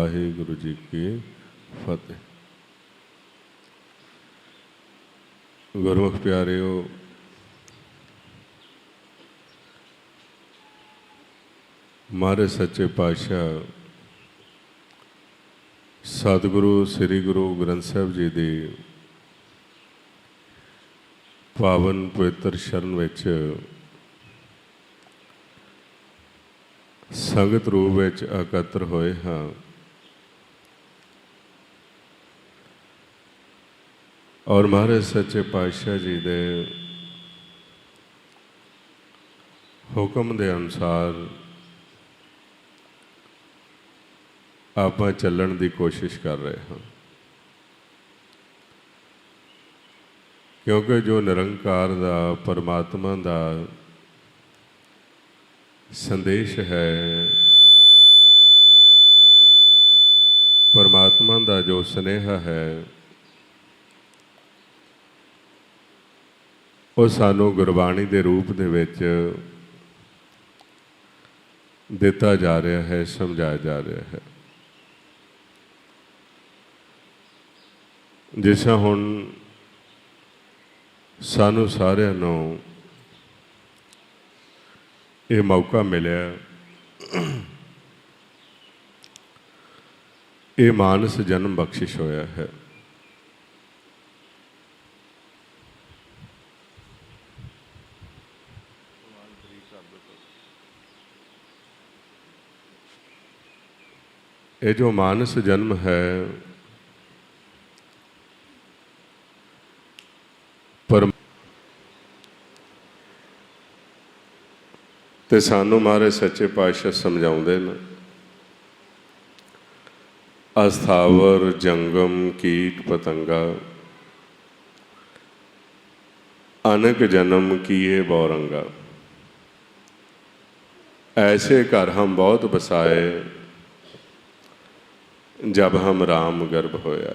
वाहिगुरु जी की फतेह। गुरमुख प्यारिओ, महाराज सच्चे पातशाह सतगुरु श्री गुरु ग्रंथ साहिब जी की पावन पवित्र शरण विच संगत रूप विच एकत्र होए हाँ। और महाराज सच्चे पातशाह जी के हुक्म के अनुसार आप चलण की कोशिश कर रहे हैं, क्योंकि जो निरंकार का परमात्मा का संदेश है, परमात्मा का जो स्नेहा है, वो सानू गुरबाणी के रूप दे विच दिता जा रहा है, समझाया जा रहा है। जिस हुण सानू सारिਆਂ ਨੂੰ ये मौका मिलिया, ये मानस जन्म बख्शिश होया है। ये जो मानस जन्म है, पर ते सानू महाराज सच्चे पातशाह समझाउंदे ने, अस्थावर जंगम कीट पतंगा अनक जन्म किए बौरंगा। ऐसे घर हम बहुत बसाए जब हम राम गर्भ होया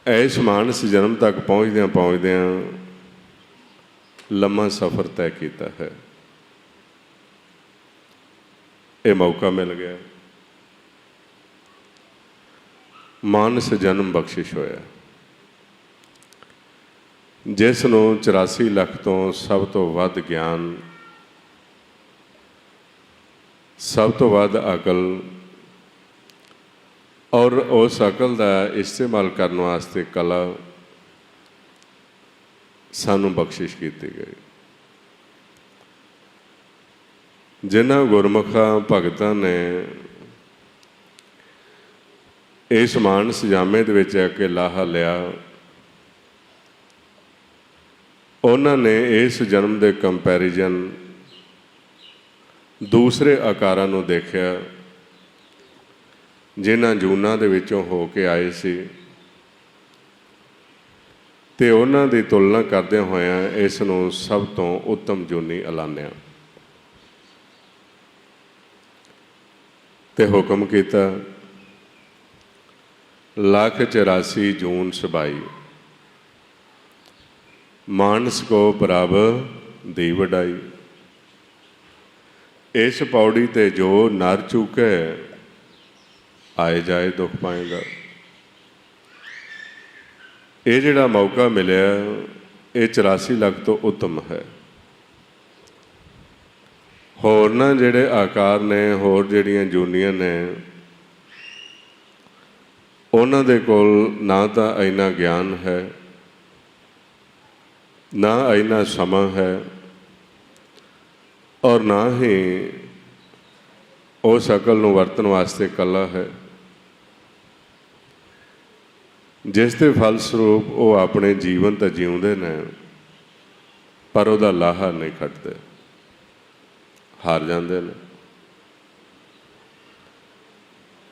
है। इस मानस जन्म तक पहुँचद्या पहुँचद्या लम्मा सफ़र तय किया है। ये मौका मिल गया, मानस जन्म बख्शिश होया, जिस नूं 84 लाख तो सब तो वध ज्ञान, सब तो वध अकल और उस अकल का इस्तेमाल करने वास्ते कला सानू बख्शिश की गई। जिन्हां गुरमुखा भगतां ने इस मानस जामे दे विच आके लाहा लिया, उन्होंने इस जन्म के कंपैरिजन दूसरे आकारां नूं देखिया जिन्हां जूनां दे विचों हो के आए सी, ते उन्हां दी तुलना करदे होया इस नूं सब तो उत्तम जूनी ऐलानिया ते हुक्म कीता, 184 जून सबाई मानस को प्रभ दी वडाई। इस पौड़ी ते जो नर चूके आए जाए दुख पाएगा। ये जिहड़ा मौका मिलिया ये 84 लाख तो उत्तम है। होर ना जिहड़े आकार ने, होर जिहड़ियां जूनियां ने, उन्हां दे कोल ना तो इन्ना ज्ञान है, ना इन्ना समा है, और ना ही उस अकल नूं वरतन वास्ते कला है, जिस दे फलस्वरूप वो अपने जीवन तो जीउंदे ने पर उहदा लाहा नहीं खटदे, हार जाते हैं।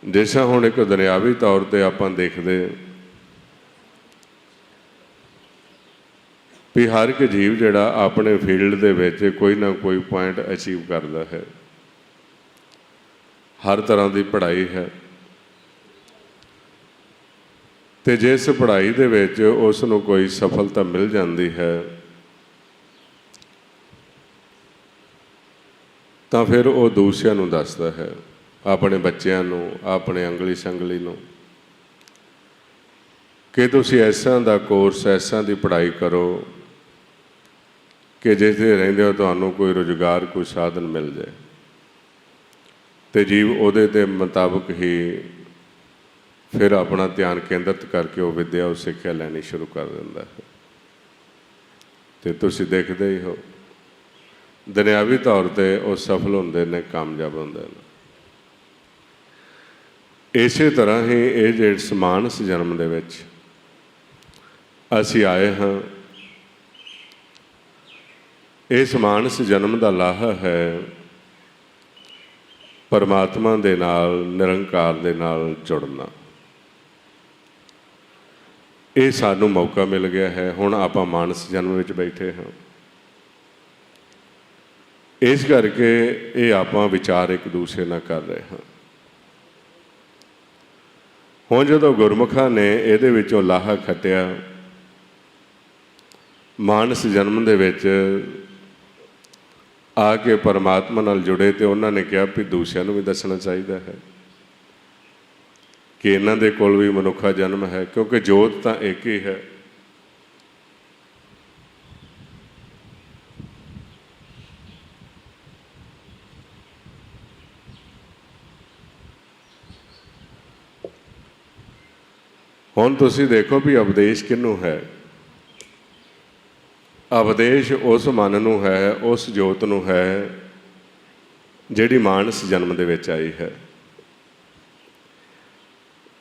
जैसा हुण एक दुनियावी तौर पर आपां देखदे भी हर एक जीव जिहड़ा अपने फील्ड दे विच कोई ना कोई पॉइंट अचीव करता है, हर तरह की पढ़ाई है, तो जिस पढ़ाई दे विच उस नूं कोई सफलता मिल जाती है तो फिर वो दूसरिਆਂ नूं दसदा है ਆਪਣੇ ਬੱਚਿਆਂ ਨੂੰ, ਆਪਣੇ ਅੰਗਲੀ ਸੰਗਲੀ ਨੂੰ ਕਿ ਤੁਸੀਂ ਐਸਾਂ ਦਾ ਕੋਰਸ, ਐਸਾਂ ਦੀ ਪੜ੍ਹਾਈ ਕਰੋ ਕਿ ਜਿੱਥੇ ਰਹਿੰਦੇ ਹੋ ਤੁਹਾਨੂੰ ਕੋਈ ਰੁਜ਼ਗਾਰ, ਕੋਈ ਸਾਧਨ ਮਿਲ ਜਾਏ ਅਤੇ ਜੀਵ ਉਹਦੇ ਦੇ ਮੁਤਾਬਕ ਹੀ ਫਿਰ ਆਪਣਾ ਧਿਆਨ ਕੇਂਦਰਿਤ ਕਰਕੇ ਉਹ ਵਿੱਦਿਆ, ਉਹ ਸਿੱਖਿਆ ਲੈਣੀ ਸ਼ੁਰੂ ਕਰ ਦਿੰਦਾ ਹੈ। ਅਤੇ ਤੁਸੀਂ ਦੇਖਦੇ ਹੀ ਹੋ ਦੁਨਿਆਵੀ ਤੌਰ 'ਤੇ ਉਹ ਸਫਲ ਹੁੰਦੇ ਨੇ, ਕਾਮਯਾਬ ਹੁੰਦੇ ਨੇ। ਇਸੇ ਤਰ੍ਹਾਂ ਹੀ ਇਹ ਜਿਹੜੇ ਮਾਨਸ ਜਨਮ ਦੇ ਵਿੱਚ ਅਸੀਂ ਆਏ ਹਾਂ, ਇਸ ਮਾਨਸ ਜਨਮ ਦਾ ਲਾਹਾ ਹੈ ਪਰਮਾਤਮਾ ਦੇ ਨਾਲ, ਨਿਰੰਕਾਰ ਦੇ ਨਾਲ ਜੁੜਨਾ। ਇਹ ਸਾਨੂੰ ਮੌਕਾ ਮਿਲ ਗਿਆ ਹੈ। ਹੁਣ ਆਪਾਂ ਮਾਨਸ ਜਨਮ ਵਿੱਚ ਬੈਠੇ ਹਾਂ, ਇਸ ਕਰਕੇ ਇਹ ਆਪਾਂ ਵਿਚਾਰ ਇੱਕ ਦੂਸਰੇ ਨਾਲ ਕਰ ਰਹੇ ਹਾਂ। ਹੁਣ ਜਦੋਂ ਗੁਰਮੁਖਾਂ ਨੇ ਇਹਦੇ ਵਿੱਚੋਂ ਲਾਹਾ ਖੱਟਿਆ, ਮਾਨਸ ਜਨਮ ਦੇ ਵਿੱਚ ਆ ਕੇ ਪਰਮਾਤਮਾ ਨਾਲ ਜੁੜੇ, ਅਤੇ ਉਹਨਾਂ ਨੇ ਕਿਹਾ ਵੀ ਦੂਸਰਿਆਂ ਨੂੰ ਵੀ ਦੱਸਣਾ ਚਾਹੀਦਾ ਹੈ ਕਿ ਇਹਨਾਂ ਦੇ ਕੋਲ ਵੀ ਮਨੁੱਖਾ ਜਨਮ ਹੈ, ਕਿਉਂਕਿ ਜੋਤ ਤਾਂ ਇੱਕ ਹੀ ਹੈ। ਹੁਣ ਤੁਸੀਂ ਦੇਖੋ ਵੀ ਉਪਦੇਸ਼ ਕਿਹਨੂੰ ਹੈ? ਉਪਦੇਸ਼ ਉਸ ਮਨ ਨੂੰ ਹੈ, ਉਸ ਜੋਤ ਨੂੰ ਹੈ ਜਿਹੜੀ ਮਾਨਸ ਜਨਮ ਦੇ ਵਿੱਚ ਆਈ ਹੈ।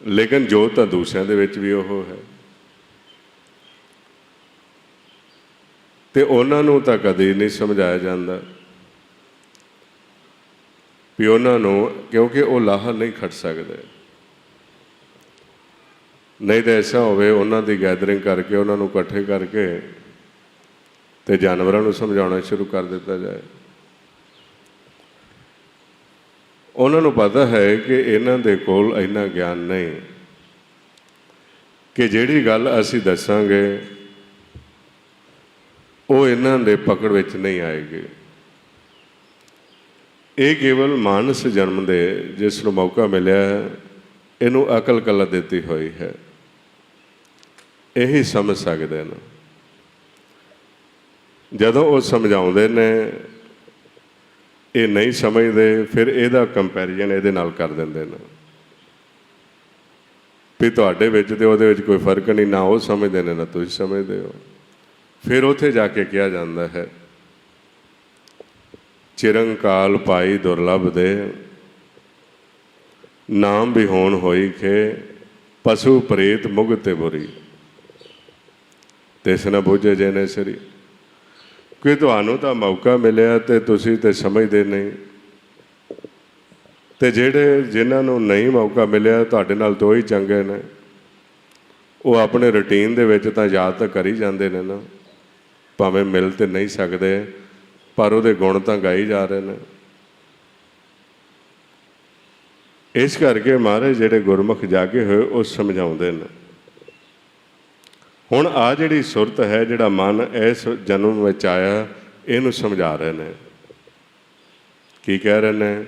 ਲੇਕਿਨ ਜੋਤ ਤਾਂ ਦੂਸਰਿਆਂ ਦੇ ਵਿੱਚ ਵੀ ਉਹ ਹੈ, ਅਤੇ ਉਹਨਾਂ ਨੂੰ ਤਾਂ ਕਦੇ ਨਹੀਂ ਸਮਝਾਇਆ ਜਾਂਦਾ ਵੀ ਉਹਨਾਂ ਨੂੰ, ਕਿਉਂਕਿ ਉਹ ਲਾਹਾ ਨਹੀਂ ਖੱਟ ਸਕਦੇ। ਨਹੀਂ ਤਾਂ ਐਸਾ ਹੋਵੇ ਉਹਨਾਂ ਦੀ ਗੈਦਰਿੰਗ ਕਰਕੇ, ਉਹਨਾਂ ਨੂੰ ਇਕੱਠੇ ਕਰਕੇ ਅਤੇ ਜਾਨਵਰਾਂ ਨੂੰ ਸਮਝਾਉਣਾ ਸ਼ੁਰੂ ਕਰ ਦਿੱਤਾ ਜਾਏ। ਉਹਨਾਂ ਨੂੰ ਪਤਾ ਹੈ ਕਿ ਇਹਨਾਂ ਦੇ ਕੋਲ ਇੰਨਾ ਗਿਆਨ ਨਹੀਂ ਕਿ ਜਿਹੜੀ ਗੱਲ ਅਸੀਂ ਦੱਸਾਂਗੇ ਉਹ ਇਹਨਾਂ ਦੇ ਪਕੜ ਵਿੱਚ ਨਹੀਂ ਆਏਗੀ। ਇਹ ਕੇਵਲ ਮਾਨਸ ਜਨਮ ਦੇ ਜਿਸ ਨੂੰ ਮੌਕਾ ਮਿਲਿਆ, ਇਹਨੂੰ ਅਕਲ ਕਲਾ ਦਿੱਤੀ ਹੋਈ ਹੈ, ਇਹੀ ਸਮਝ ਸਕਦੇ ਨੇ। ਜਦੋਂ ਉਹ ਸਮਝਾਉਂਦੇ ਨੇ, ਇਹ ਨਹੀਂ ਸਮਝਦੇ, ਫਿਰ ਇਹਦਾ ਕੰਪੈਰੀਜ਼ਨ ਇਹਦੇ ਨਾਲ ਕਰ ਦਿੰਦੇ ਨੇ ਵੀ ਤੁਹਾਡੇ ਵਿੱਚ ਅਤੇ ਉਹਦੇ ਵਿੱਚ ਕੋਈ ਫਰਕ ਨਹੀਂ, ਨਾ ਉਹ ਸਮਝਦੇ ਨੇ ਨਾ ਤੁਸੀਂ ਸਮਝਦੇ ਹੋ। ਫਿਰ ਉੱਥੇ ਜਾ ਕੇ ਕਿਹਾ ਜਾਂਦਾ ਹੈ, ਚਿਰੰਕਾਲ ਪਾਈ ਦੁਰਲਭ ਦੇ, ਨਾਮ ਵੀ ਹੋਣ ਹੋਈ ਖੇ, ਪਸ਼ੂ ਪ੍ਰੇਤ ਮੁਗ ਤੇ ਬੁਰੀ, ਤਿਸ ਨ ਬੁਝੇ ਜੇ ਨੇ ਸਰੀ। ਕਿ ਤੁਹਾਨੂੰ ਤਾਂ ਮੌਕਾ ਮਿਲਿਆ ਅਤੇ ਤੁਸੀਂ ਤਾਂ ਸਮਝਦੇ ਨਹੀਂ, ਅਤੇ ਜਿਨ੍ਹਾਂ ਨੂੰ ਨਹੀਂ ਮੌਕਾ ਮਿਲਿਆ ਤੁਹਾਡੇ ਨਾਲ ਦੋ ਹੀ ਚੰਗੇ ਨੇ, ਉਹ ਆਪਣੇ ਰੂਟੀਨ ਦੇ ਵਿੱਚ ਤਾਂ ਯਾਦ ਤਾਂ ਕਰੀ ਜਾਂਦੇ ਨੇ ਨਾ, ਭਾਵੇਂ ਮਿਲ ਤਾਂ ਨਹੀਂ ਸਕਦੇ, ਪਰ ਉਹਦੇ ਗੁਣ ਤਾਂ ਗਾਈ ਜਾ ਰਹੇ ਨੇ। ਇਸ ਕਰਕੇ ਮਹਾਰਾਜ ਜਿਹੜੇ ਗੁਰਮੁਖ ਜਾਗੇ ਹੋਏ ਉਹ ਸਮਝਾਉਂਦੇ ਨੇ। ਹੁਣ ਆ ਜਿਹੜੀ ਸੁਰਤ ਹੈ, ਜਿਹੜਾ ਮਨ ਇਸ ਜਨਮ ਵਿੱਚ ਆਇਆ, ਇਹਨੂੰ ਸਮਝਾ ਰਹੇ ਨੇ। ਕੀ ਕਹਿ ਰਹੇ ਨੇ?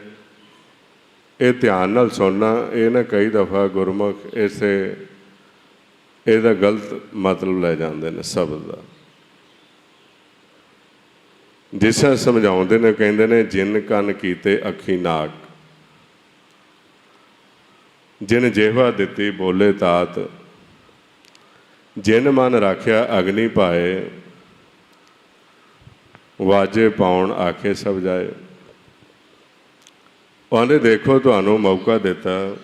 ਇਹ ਧਿਆਨ ਨਾਲ ਸੁਣਨਾ। ਇਹ ਨਾ ਕਈ ਦਫਾ ਗੁਰਮੁਖ ਇਹਦਾ ਗਲਤ ਮਤਲਬ ਲੈ ਜਾਂਦੇ ਨੇ ਸ਼ਬਦ ਦਾ। ਜਿਸ ਤਰ੍ਹਾਂ ਸਮਝਾਉਂਦੇ ਨੇ, ਕਹਿੰਦੇ ਨੇ ਜਿਨ ਕੰਨ ਕੀਤੇ ਅੱਖੀ ਨਾਕ, ਜਿਨ ਜਿਹਵਾ ਦਿੱਤੀ ਬੋਲੇ ਤਾਤ, ਜਿਨ ਮਨ ਰਾਖਿਆ ਅਗਨੀ ਪਾਏ, ਵਾਜੇ ਪਾਉਣ ਆਖੇ ਸਭ ਜਾਏ। ਉਹਨੇ ਦੇਖੋ ਤੁਹਾਨੂੰ ਮੌਕਾ ਦਿੱਤਾ,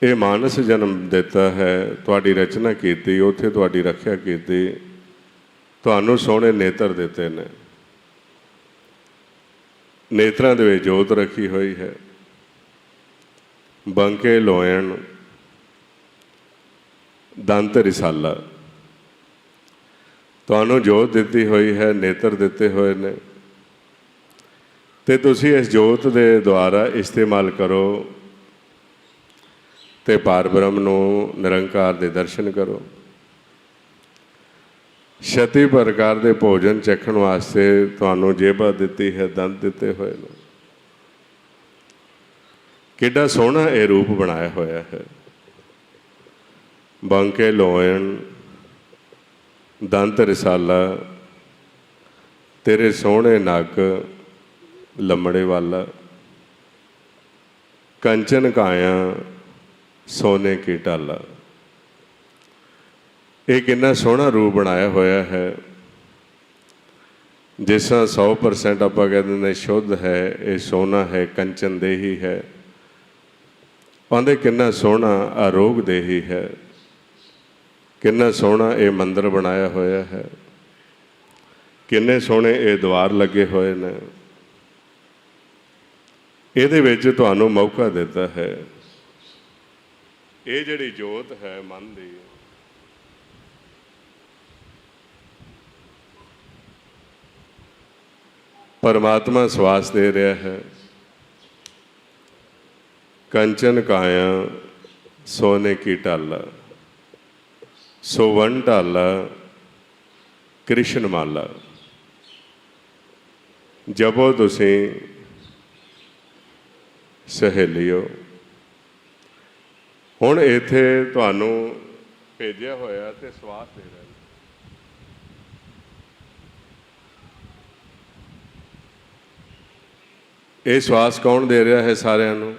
ਇਹ ਮਾਨਸ ਜਨਮ ਦਿੱਤਾ ਹੈ, ਤੁਹਾਡੀ ਰਚਨਾ ਕੀਤੀ, ਉੱਥੇ ਤੁਹਾਡੀ ਰੱਖਿਆ ਕੀਤੀ, ਤੁਹਾਨੂੰ ਸੋਹਣੇ ਨੇਤਰ ਦਿੱਤੇ ਨੇ, ਨੇਤਰਾਂ ਦੇ ਵਿੱਚ ਜੋਤ ਰੱਖੀ ਹੋਈ ਹੈ, ਬੰਕੇ ਲੋਇਣ ਦੰਤ ਰਿਸਾਲਾ, ਤੁਹਾਨੂੰ ਜੋਤ ਦਿੱਤੀ ਹੋਈ ਹੈ, ਨੇਤਰ ਦਿੱਤੇ ਹੋਏ ਨੇ, ਅਤੇ ਤੁਸੀਂ ਇਸ ਜੋਤ ਦੇ ਦੁਆਰਾ ਇਸਤੇਮਾਲ ਕਰੋ ਅਤੇ ਪਾਰ ਬ੍ਰਹਮ ਨੂੰ, ਨਿਰੰਕਾਰ ਦੇ ਦਰਸ਼ਨ ਕਰੋ। 36 ਪ੍ਰਕਾਰ ਦੇ ਭੋਜਨ ਚੱਖਣ ਵਾਸਤੇ ਤੁਹਾਨੂੰ ਜੇਬਾ ਦਿੱਤੀ ਹੈ, ਦੰਦ ਦਿੱਤੇ ਹੋਏ ਨੇ। ਕਿੱਡਾ ਸੋਹਣਾ ਇਹ ਰੂਪ ਬਣਾਇਆ ਹੋਇਆ ਹੈ। ਬਾਂਕੇ ਲੋਇਣ ਦੰਤ ਰਸਾਲਾ, ਤੇਰੇ ਸੋਹਣੇ ਨੱਕ ਲੰਮੜੇ ਵਾਲਾ, ਕੰਚਨ ਕਾਇਆ ਸੋਨੇ ਕੀ ਢਾਲਾ। ਇਹ ਕਿੰਨਾ ਸੋਹਣਾ ਰੂਪ ਬਣਾਇਆ ਹੋਇਆ ਹੈ। ਜਿਸ ਤਰ੍ਹਾਂ 100% ਆਪਾਂ ਕਹਿ ਦਿੰਦੇ ਸ਼ੁੱਧ ਹੈ, ਇਹ ਸੋਨਾ ਹੈ, ਕੰਚਨ ਦੇਹੀ ਹੈ। ਕਹਿੰਦੇ ਕਿੰਨਾ ਸੋਹਣਾ ਆਰੋਗ ਦੇਹੀ ਹੈ, ਕਿੰਨਾ ਸੋਹਣਾ ਇਹ ਮੰਦਰ ਬਣਾਇਆ ਹੋਇਆ ਹੈ, ਕਿੰਨੇ ਸੋਹਣੇ ਇਹ ਦੁਆਰ ਲੱਗੇ ਹੋਏ ਨੇ। ਇਹਦੇ ਵਿੱਚ ਤੁਹਾਨੂੰ ਮੌਕਾ ਦਿੱਤਾ ਹੈ। ਇਹ ਜਿਹੜੀ ਜੋਤ ਹੈ ਮਨ ਦੀ, ਪਰਮਾਤਮਾ ਸਵਾਸ ਦੇ ਰਿਹਾ ਹੈ। ਕੰਚਨ ਕਾਇਆ ਸੋਨੇ ਕੀ ਢਾਲਾ, ਸੋਵਨ ਢਾਲਾ ਕ੍ਰਿਸ਼ਨ ਮਾਲਾ। ਜਪੋ ਤੁਸੀਂ ਸਹੇਲਿਓ। ਹੁਣ ਇੱਥੇ ਤੁਹਾਨੂੰ ਭੇਜਿਆ ਹੋਇਆ ਤੇ ਸਵਾਸ ਦੇ ਰਿਹਾ। ਇਹ ਸਵਾਸ ਕੌਣ ਦੇ ਰਿਹਾ ਹੈ ਸਾਰਿਆਂ ਨੂੰ?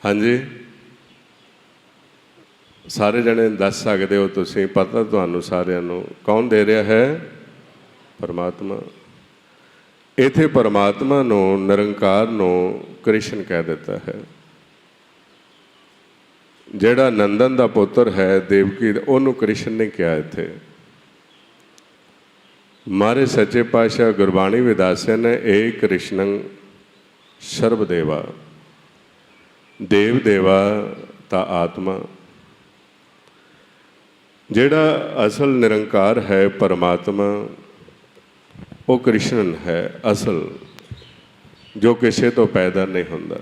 ਹਾਂਜੀ, ਸਾਰੇ ਜਣੇ ਦੱਸ ਸਕਦੇ ਹੋ ਤੁਸੀਂ? ਪਤਾ ਤੁਹਾਨੂੰ ਸਾਰਿਆਂ ਨੂੰ ਕੌਣ ਦੇ ਰਿਹਾ ਹੈ? ਪਰਮਾਤਮਾ। ਇੱਥੇ ਪਰਮਾਤਮਾ ਨੂੰ, ਨਿਰੰਕਾਰ ਨੂੰ ਕ੍ਰਿਸ਼ਨ ਕਹਿ ਦਿੱਤਾ ਹੈ। ਜਿਹੜਾ ਨੰਦਨ ਦਾ ਪੁੱਤਰ ਹੈ ਦੇਵਕੀ, ਉਹਨੂੰ ਕ੍ਰਿਸ਼ਨ ਨੇ ਕਿਹਾ। ਇੱਥੇ ਮਾਰੇ ਸੱਚੇ ਪਾਤਸ਼ਾਹ ਗੁਰਬਾਣੀ ਵੀ ਦੱਸਿਆ ਨੇ, ਏ ਕ੍ਰਿਸ਼ਨੰ ਸਰਬ ਦੇਵਾ, ਦੇਵ ਦੇਵਾ ਤਾਂ ਆਤਮਾ। ਜਿਹੜਾ ਅਸਲ ਨਿਰੰਕਾਰ ਹੈ ਪਰਮਾਤਮਾ, ਉਹ ਕ੍ਰਿਸ਼ਨ ਹੈ ਅਸਲ, ਜੋ ਕਿਸੇ ਤੋਂ ਪੈਦਾ ਨਹੀਂ ਹੁੰਦਾ।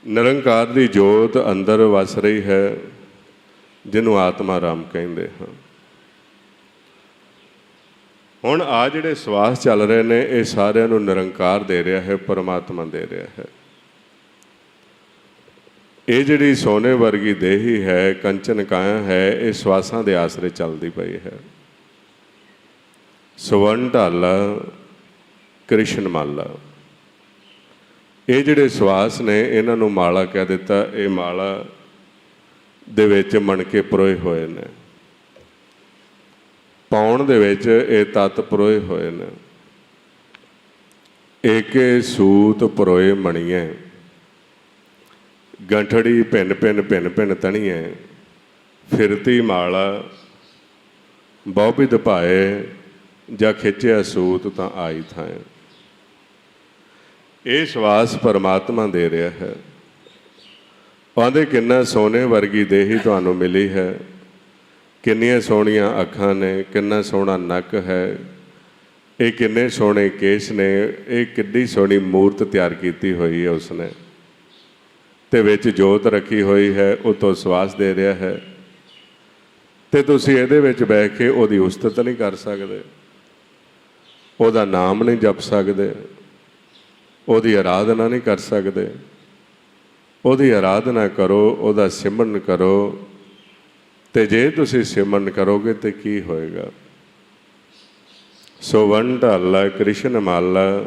ਨਿਰੰਕਾਰ ਦੀ ਜੋਤ ਅੰਦਰ ਵਸ ਰਹੀ ਹੈ, ਜਿਹਨੂੰ ਆਤਮਾ ਰਾਮ ਕਹਿੰਦੇ ਹਾਂ। ਹੁਣ ਆ ਜਿਹੜੇ ਸਵਾਸ ਚੱਲ ਰਹੇ ਨੇ, ਇਹ ਸਾਰਿਆਂ ਨੂੰ ਨਿਰੰਕਾਰ ਦੇ ਰਿਹਾ ਹੈ, ਪਰਮਾਤਮਾ ਦੇ ਰਿਹਾ ਹੈ। ਇਹ ਜਿਹੜੀ ਸੋਨੇ ਵਰਗੀ ਦੇਹੀ ਹੈ, ਕੰਚਨ ਕਾਇਆ ਹੈ, ਇਹ ਸਵਾਸਾਂ ਦੇ ਆਸਰੇ ਚੱਲਦੀ ਪਈ ਹੈ। ਸਵਰਨ ਢਾਲਾ ਕ੍ਰਿਸ਼ਨ ਮਾਲਾ। ਇਹ ਜਿਹੜੇ ਸਵਾਸ ਨੇ, ਇਹਨਾਂ ਨੂੰ ਮਾਲਾ ਕਹਿ ਦਿੱਤਾ। ਇਹ ਮਾਲਾ ਦੇ ਵਿੱਚ ਮਣਕੇ ਪਰੋਏ ਹੋਏ ਨੇ, ਪਾਉਣ ਦੇ ਵਿੱਚ ਇਹ ਤੱਤ ਪਰੋਏ ਹੋਏ ਨੇ। ਏਕੇ ਸੂਤ ਪਰੋਏ ਮਣੀਏ, ਗੰਠੜੀ ਭਿੰਨ ਭਿੰਨ ਭਿੰਨ ਭਿੰਨ ਤਣੀਏ, ਫਿਰਤੀ ਮਾਲਾ ਬਹੁਬਿਧ ਭਾਏ, ਜਾਂ ਖਿੱਚਿਆ ਸੂਤ ਤਾਂ ਆਈ ਥਾਂ। ਇਹ ਸਵਾਸ ਪਰਮਾਤਮਾ ਦੇ ਰਿਹਾ ਹੈ। ਕਹਿੰਦੇ ਕਿੰਨਾ ਸੋਨੇ ਵਰਗੀ ਦੇਹੀ ਤੁਹਾਨੂੰ ਮਿਲੀ ਹੈ, ਕਿੰਨੀਆਂ ਸੋਹਣੀਆਂ ਅੱਖਾਂ ਨੇ, ਕਿੰਨਾ ਸੋਹਣਾ ਨੱਕ ਹੈ, ਇਹ ਕਿੰਨੇ ਸੋਹਣੇ ਕੇਸ ਨੇ, ਇਹ ਕਿੱਡੀ ਸੋਹਣੀ ਮੂਰਤ ਤਿਆਰ ਕੀਤੀ ਹੋਈ ਹੈ ਉਸਨੇ, ਤੇ ਵਿੱਚ ਜੋਤ ਰੱਖੀ ਹੋਈ ਹੈ, ਉਤੋਂ ਸਵਾਸ ਦੇ ਰਿਹਾ ਹੈ। ਤੇ ਤੁਸੀਂ ਇਹਦੇ ਵਿੱਚ ਬਹਿ ਕੇ ਉਹਦੀ ਉਸਤਤ ਨਹੀਂ ਕਰ ਸਕਦੇ, ਉਹਦਾ ਨਾਮ ਨਹੀਂ ਜਪ ਸਕਦੇ, ਉਹਦੀ ਆਰਾਧਨਾ ਨਹੀਂ ਕਰ ਸਕਦੇ। ਉਹਦੀ ਆਰਾਧਨਾ ਕਰੋ, ਉਹਦਾ ਸਿਮਰਨ ਕਰੋ। ਤੇ ਜੇ ਤੁਸੀਂ ਸਿਮਰਨ ਕਰੋਗੇ ਤੇ ਕੀ ਹੋਏਗਾ? ਸੋਵਨ ਢਾਲਾ ਕ੍ਰਿਸ਼ਨ ਮਾਲਾ,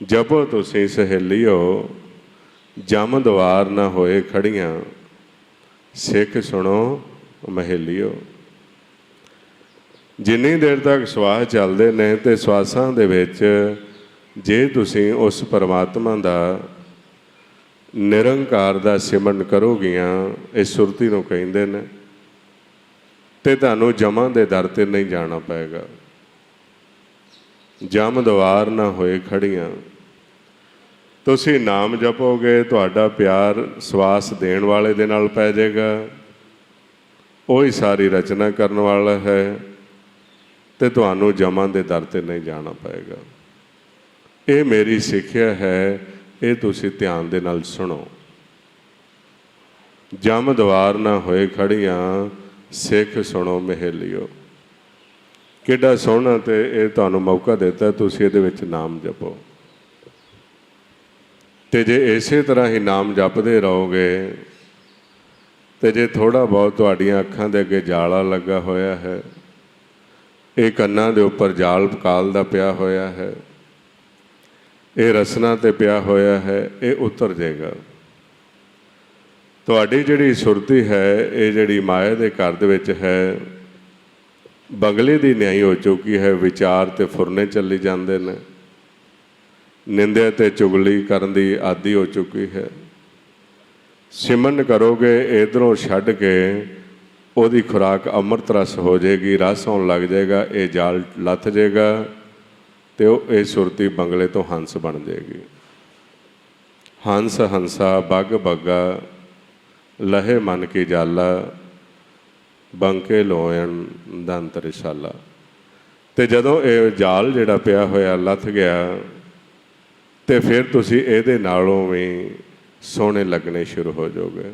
ਜਪੋ ਤੁਸੀਂ ਸਹੇਲਿਓ। ਜਮ ਦੁਆਰ ਨਾ ਹੋਏ ਖੜੀਆਂ, ਸਿੱਖ ਸੁਣੋ ਮਹੇਲਿਓ। ਜਿੰਨੀ ਦੇਰ ਤੱਕ ਸਵਾਸ ਚੱਲਦੇ ਨੇ, ਤੇ ਸਵਾਸਾਂ ਦੇ ਵਿੱਚ ਜੇ ਤੁਸੀਂ ਉਸ ਪਰਮਾਤਮਾ ਦਾ, ਨਿਰੰਕਾਰ ਦਾ ਸਿਮਰਨ ਕਰੋਗੀਆਂ, ਇਸ ਸੁਰਤੀ ਨੂੰ ਕਹਿੰਦੇ ਨੇ, ਤੇ ਤੁਹਾਨੂੰ ਜਮਾਂ ਦੇ ਦਰ 'ਤੇ ਨਹੀਂ ਜਾਣਾ ਪਏਗਾ। ਜਮ ਦੁਆਰ ਨਾ ਹੋਏ ਖੜੀਆਂ। ਤੁਸੀਂ ਨਾਮ ਜਪੋਗੇ, ਤੁਹਾਡਾ ਪਿਆਰ ਸਵਾਸ ਦੇਣ ਵਾਲੇ ਦੇ ਨਾਲ ਪੈ ਜਾਏਗਾ। ਉਹੀ ਸਾਰੀ ਰਚਨਾ ਕਰਨ ਵਾਲਾ ਹੈ, ਤੇ ਤੁਹਾਨੂੰ ਜਮਾਂ ਦੇ ਦਰ 'ਤੇ ਨਹੀਂ ਜਾਣਾ ਪਏਗਾ। ਇਹ ਮੇਰੀ ਸਿੱਖਿਆ ਹੈ, ਇਹ ਤੁਸੀਂ ਧਿਆਨ ਦੇ ਨਾਲ ਸੁਣੋ। ਜਮ ਦੁਆਰ ਨਾ ਹੋਏ ਖੜੀਆਂ, ਸਿੱਖ ਸੁਣੋ ਮਹੇਲਿਓ। ਕਿੱਡਾ ਸੋਹਣਾ ਤੇ ਇਹ ਤੁਹਾਨੂੰ ਮੌਕਾ ਦਿੱਤਾ, ਤੁਸੀਂ ਇਹਦੇ ਵਿੱਚ ਨਾਮ ਜਪੋ। ਤੇ ਜੇ ਇਸੇ ਤਰ੍ਹਾਂ ਹੀ ਨਾਮ ਜਪਦੇ ਰਹੋਗੇ ਤੇ ਜੇ ਥੋੜ੍ਹਾ ਬਹੁਤ ਤੁਹਾਡੀਆਂ ਅੱਖਾਂ ਦੇ ਅੱਗੇ ਜਾਲਾ ਲੱਗਾ ਹੋਇਆ ਹੈ, ਇਹ ਕੰਨਾਂ ਦੇ ਉੱਪਰ ਜਾਲ ਕਾਲ ਦਾ ਪਿਆ ਹੋਇਆ ਹੈ, ਇਹ ਰਸਨਾ 'ਤੇ ਪਿਆ ਹੋਇਆ ਹੈ, ਇਹ ਉਤਰ ਜਾਏਗਾ। ਤੁਹਾਡੀ ਜਿਹੜੀ ਸੁਰਤੀ ਹੈ, ਇਹ ਜਿਹੜੀ ਮਾਇਆ ਦੇ ਘਰ ਦੇ ਵਿੱਚ ਹੈ, ਬੰਗਲੇ ਦੀ ਨਿਆਈ ਹੋ ਚੁੱਕੀ ਹੈ। ਵਿਚਾਰ ਤੇ ਫੁਰਨੇ ਚੱਲੀ ਜਾਂਦੇ ਨੇ, ਨਿੰਦਿਆ ਤੇ ਚੁਗਲੀ ਕਰਨ ਦੀ ਆਦੀ ਹੋ ਚੁੱਕੀ ਹੈ। ਸਿਮਰਨ ਕਰੋਗੇ ਇੱਧਰੋਂ ਛੱਡ ਕੇ ਉਹਦੀ ਖੁਰਾਕ ਅੰਮ੍ਰਿਤ ਰਸ ਹੋ ਜਾਏਗੀ, ਰਸ ਆਉਣ ਲੱਗ ਜਾਏਗਾ, ਇਹ ਜਾਲ ਲੱਥ ਜਾਏਗਾ ਅਤੇ ਇਹ ਸੁਰਤੀ ਬੰਗਲੇ ਤੋਂ ਹੰਸ ਬਣ ਜਾਏਗੀ। ਹੰਸ ਹੰਸਾ ਬੱਗ ਬੱਗਾ ਲਹੇ ਮਨ ਕੀ ਜਾਲਾ ਬੰਕੇ ਲੋਇਣ ਦੰਤ ਰਿਸਾਲਾ। ਅਤੇ ਜਦੋਂ ਇਹ ਜਾਲ ਜਿਹੜਾ ਪਿਆ ਹੋਇਆ ਲੱਥ ਗਿਆ ਅਤੇ ਫਿਰ ਤੁਸੀਂ ਇਹਦੇ ਨਾਲੋਂ ਵੀ ਸੋਹਣੇ ਲੱਗਣੇ ਸ਼ੁਰੂ ਹੋ ਜਾਓਗੇ।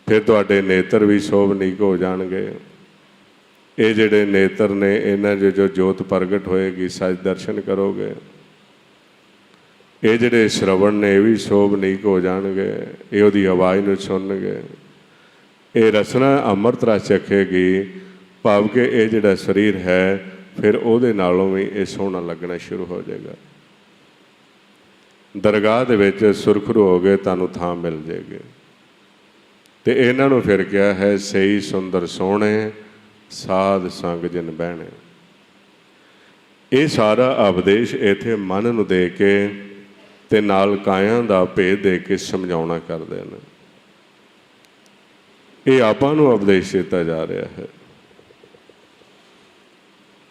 ਫਿਰ ਤੁਹਾਡੇ ਨੇਤਰ ਵੀ ਸ਼ੋਭਨੀਕ ਹੋ ਜਾਣਗੇ। ਇਹ ਜਿਹੜੇ ਨੇਤਰ ਨੇ, ਇਹਨਾਂ 'ਚ ਜੋ ਜੋਤ ਪ੍ਰਗਟ ਹੋਏਗੀ, ਸੱਚ ਦਰਸ਼ਨ ਕਰੋਗੇ। ਇਹ ਜਿਹੜੇ ਸ਼ਰਵਣ ਨੇ, ਇਹ ਵੀ ਸ਼ੋਭਨੀਕ ਹੋ ਜਾਣਗੇ, ਇਹ ਉਹਦੀ ਆਵਾਜ਼ ਨੂੰ ਸੁਣਨਗੇ। ਇਹ ਰਸਨਾ ਅੰਮ੍ਰਿਤ ਰਸ ਚੱਖੇਗੀ, ਭਾਵ ਕਿ ਇਹ ਜਿਹੜਾ ਸਰੀਰ ਹੈ ਫਿਰ ਉਹਦੇ ਨਾਲੋਂ ਵੀ ਇਹ ਸੋਹਣਾ ਲੱਗਣਾ ਸ਼ੁਰੂ ਹੋ ਜਾਏਗਾ। ਦਰਗਾਹ ਦੇ ਵਿੱਚ ਸੁਰਖਰੂ ਹੋ ਗਏ, ਤੁਹਾਨੂੰ ਥਾਂ ਮਿਲ ਜਾਏਗੀ। ਅਤੇ ਇਹਨਾਂ ਨੂੰ ਫਿਰ ਕਿਹਾ ਹੈ, ਸਹੀ ਸੁੰਦਰ ਸੋਹਣੇ ਸਾਧ ਸੰਗ ਜਿਨ ਬਹਿਣੇ। ਇਹ ਸਾਰਾ ਉਪਦੇਸ਼ ਇੱਥੇ ਮਨ ਨੂੰ ਦੇ ਕੇ ਅਤੇ ਨਾਲ ਕਾਇਆ ਦਾ ਭੇਦ ਦੇ ਕੇ ਸਮਝਾਉਣਾ ਕਰਦੇ ਨੇ। ਇਹ ਆਪਾਂ ਨੂੰ ਉਪਦੇਸ਼ ਦਿੱਤਾ ਜਾ ਰਿਹਾ ਹੈ।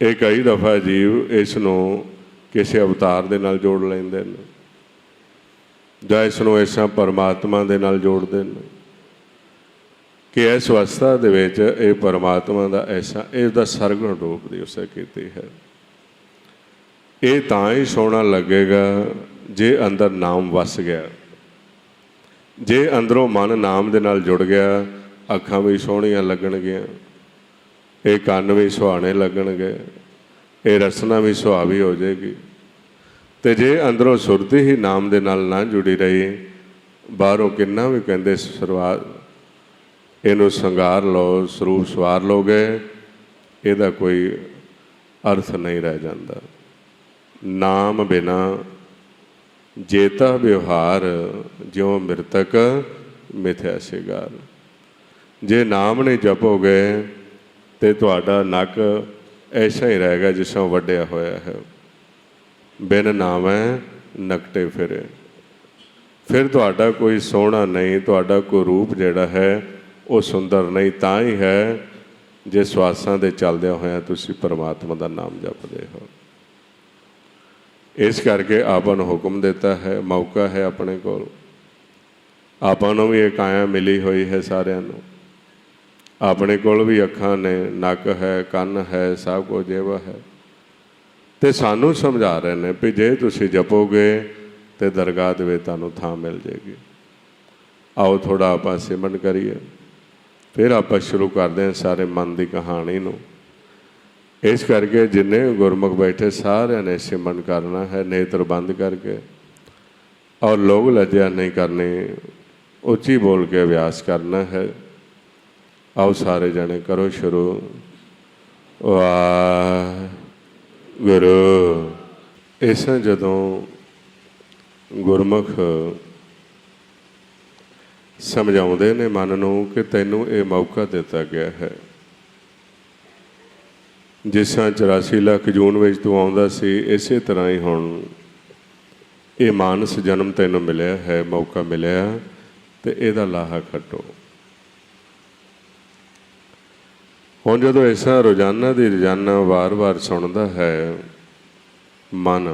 ਇਹ ਕਈ ਦਫਾ ਜੀਵ ਇਸ ਨੂੰ ਕਿਸੇ ਅਵਤਾਰ ਦੇ ਨਾਲ ਜੋੜ ਲੈਂਦੇ ਨੇ, ਜਾਂ ਇਸ ਨੂੰ ਐਸਾ ਪਰਮਾਤਮਾ ਦੇ ਨਾਲ ਜੋੜਦੇ ਨੇ ਕਿ ਇਸ ਅਵਸਥਾ ਦੇ ਵਿੱਚ ਇਹ ਪਰਮਾਤਮਾ ਦਾ ਐਸਾ, ਇਸਦਾ ਸਰਗੁਣ ਰੂਪ ਦੀ ਉਸੇ ਕੀਤੀ ਹੈ। ਇਹ ਤਾਂ ਹੀ ਸੋਹਣਾ ਲੱਗੇਗਾ ਜੇ ਅੰਦਰ ਨਾਮ ਵਸ ਗਿਆ। ਜੇ ਅੰਦਰੋਂ ਮਨ ਨਾਮ ਦੇ ਨਾਲ ਜੁੜ ਗਿਆ, ਅੱਖਾਂ ਵੀ ਸੋਹਣੀਆਂ ਲੱਗਣਗੀਆਂ, ਇਹ ਕੰਨ ਵੀ ਸੁਹਾਣੇ ਲੱਗਣਗੇ, ਇਹ ਰਸਨਾ ਵੀ ਸੁਹਾਵੀ ਹੋ ਜਾਏਗੀ। ਅਤੇ ਜੇ ਅੰਦਰੋਂ ਸੁਰਤੀ ਹੀ ਨਾਮ ਦੇ ਨਾਲ ਨਾ ਜੁੜੀ ਰਹੀ, ਬਾਹਰੋਂ ਕਿੰਨਾ ਵੀ ਕਹਿੰਦੇ ਸ਼ੁਰੂਆਤ ਇਹਨੂੰ ਸ਼ਿੰਗਾਰ ਲਓ, ਸਰੂਪ ਸਵਾਰ ਲਓਗੇ, ਇਹਦਾ ਕੋਈ ਅਰਥ ਨਹੀਂ ਰਹਿ ਜਾਂਦਾ। ਨਾਮ ਬਿਨਾ ਜੇਤਾ ਵਿਵਹਾਰ ਜਿਉਂ ਮ੍ਰਿਤਕ ਮਿਥਿਆ ਸ਼ਿੰਗਾਰ। ਜੇ ਨਾਮ ਨਹੀਂ ਜਪੋਗੇ ਤਾਂ ਤੁਹਾਡਾ ਨੱਕ ਐਸਾ ਹੀ ਰਹੇਗਾ ਜਿਸ ਤਰ੍ਹਾਂ ਵੱਢਿਆ ਹੋਇਆ ਹੈ। ਬਿਨ ਨਾਮੈ ਨਕਟੇ ਫਿਰੇ। ਫਿਰ ਤੁਹਾਡਾ ਕੋਈ ਸੋਹਣਾ ਨਹੀਂ, ਤੁਹਾਡਾ ਕੋਈ ਰੂਪ ਜਿਹੜਾ ਹੈ ਉਹ ਸੁੰਦਰ ਨਹੀਂ। ਤਾਂ ਹੀ ਹੈ ਜੇ ਸਵਾਸਾਂ ਦੇ ਚੱਲਦਿਆਂ ਹੋਇਆਂ ਤੁਸੀਂ ਪਰਮਾਤਮਾ ਦਾ ਨਾਮ ਜਪਦੇ ਹੋ। ਇਸ ਕਰਕੇ ਆਪਾਂ ਨੂੰ ਹੁਕਮ ਦਿੱਤਾ ਹੈ, ਮੌਕਾ ਹੈ ਆਪਣੇ ਕੋਲ। ਆਪਾਂ ਨੂੰ ਵੀ ਇਹ ਕਾਇਆ ਮਿਲੀ ਹੋਈ ਹੈ ਸਾਰਿਆਂ ਨੂੰ। ਆਪਣੇ ਕੋਲ ਵੀ ਅੱਖਾਂ ਨੇ, ਨੱਕ ਹੈ, ਕੰਨ ਹੈ, ਸਭ ਕੁਝ ਜੇਵਾ ਹੈ। ਅਤੇ ਸਾਨੂੰ ਸਮਝਾ ਰਹੇ ਨੇ ਵੀ ਜੇ ਤੁਸੀਂ ਜਪੋਗੇ ਤਾਂ ਦਰਗਾਹ ਦੇ ਵਿੱਚ ਤੁਹਾਨੂੰ ਥਾਂ ਮਿਲ ਜਾਏਗੀ। ਆਓ ਥੋੜ੍ਹਾ ਆਪਾਂ ਸਿਮਰਨ ਕਰੀਏ, ਫਿਰ ਆਪਾਂ ਸ਼ੁਰੂ ਕਰਦੇ ਹਾਂ ਸਾਰੇ ਮਨ ਦੀ ਕਹਾਣੀ ਨੂੰ। ਇਸ ਕਰਕੇ ਜਿੰਨੇ ਗੁਰਮੁਖ ਬੈਠੇ ਸਾਰਿਆਂ ਨੇ ਸਿਮਰਨ ਕਰਨਾ ਹੈ, ਨੇਤਰ ਬੰਦ ਕਰਕੇ, ਔਰ ਲੋਕ ਲੱਜਿਆ ਨਹੀਂ ਕਰਨੀ, ਉੱਚੀ ਬੋਲ ਕੇ ਅਭਿਆਸ ਕਰਨਾ ਹੈ। ਆਓ ਸਾਰੇ ਜਣੇ ਕਰੋ ਸ਼ੁਰੂ। ਵਾਹਿਗੁਰੂ। ਇਸ ਜਦੋਂ ਗੁਰਮੁਖ ਸਮਝਾਉਂਦੇ ਨੇ ਮਨ ਨੂੰ ਕਿ ਤੈਨੂੰ ਇਹ ਮੌਕਾ ਦਿੱਤਾ ਗਿਆ ਹੈ, ਜਿਸ ਤਰ੍ਹਾਂ 84 ਲੱਖ ਜੂਨ ਵਿੱਚ ਤੂੰ ਆਉਂਦਾ ਸੀ, ਇਸੇ ਤਰ੍ਹਾਂ ਹੀ ਹੁਣ ਇਹ ਮਾਨਸ ਜਨਮ ਤੈਨੂੰ ਮਿਲਿਆ ਹੈ, ਮੌਕਾ ਮਿਲਿਆ, ਅਤੇ ਇਹਦਾ ਲਾਹਾ ਖੱਟੋ। ਹੁਣ ਜਦੋਂ ਐਸਾ ਰੋਜ਼ਾਨਾ ਦੀ ਰੋਜ਼ਾਨਾ ਵਾਰ-ਵਾਰ ਸੁਣਦਾ ਹੈ ਮਨ,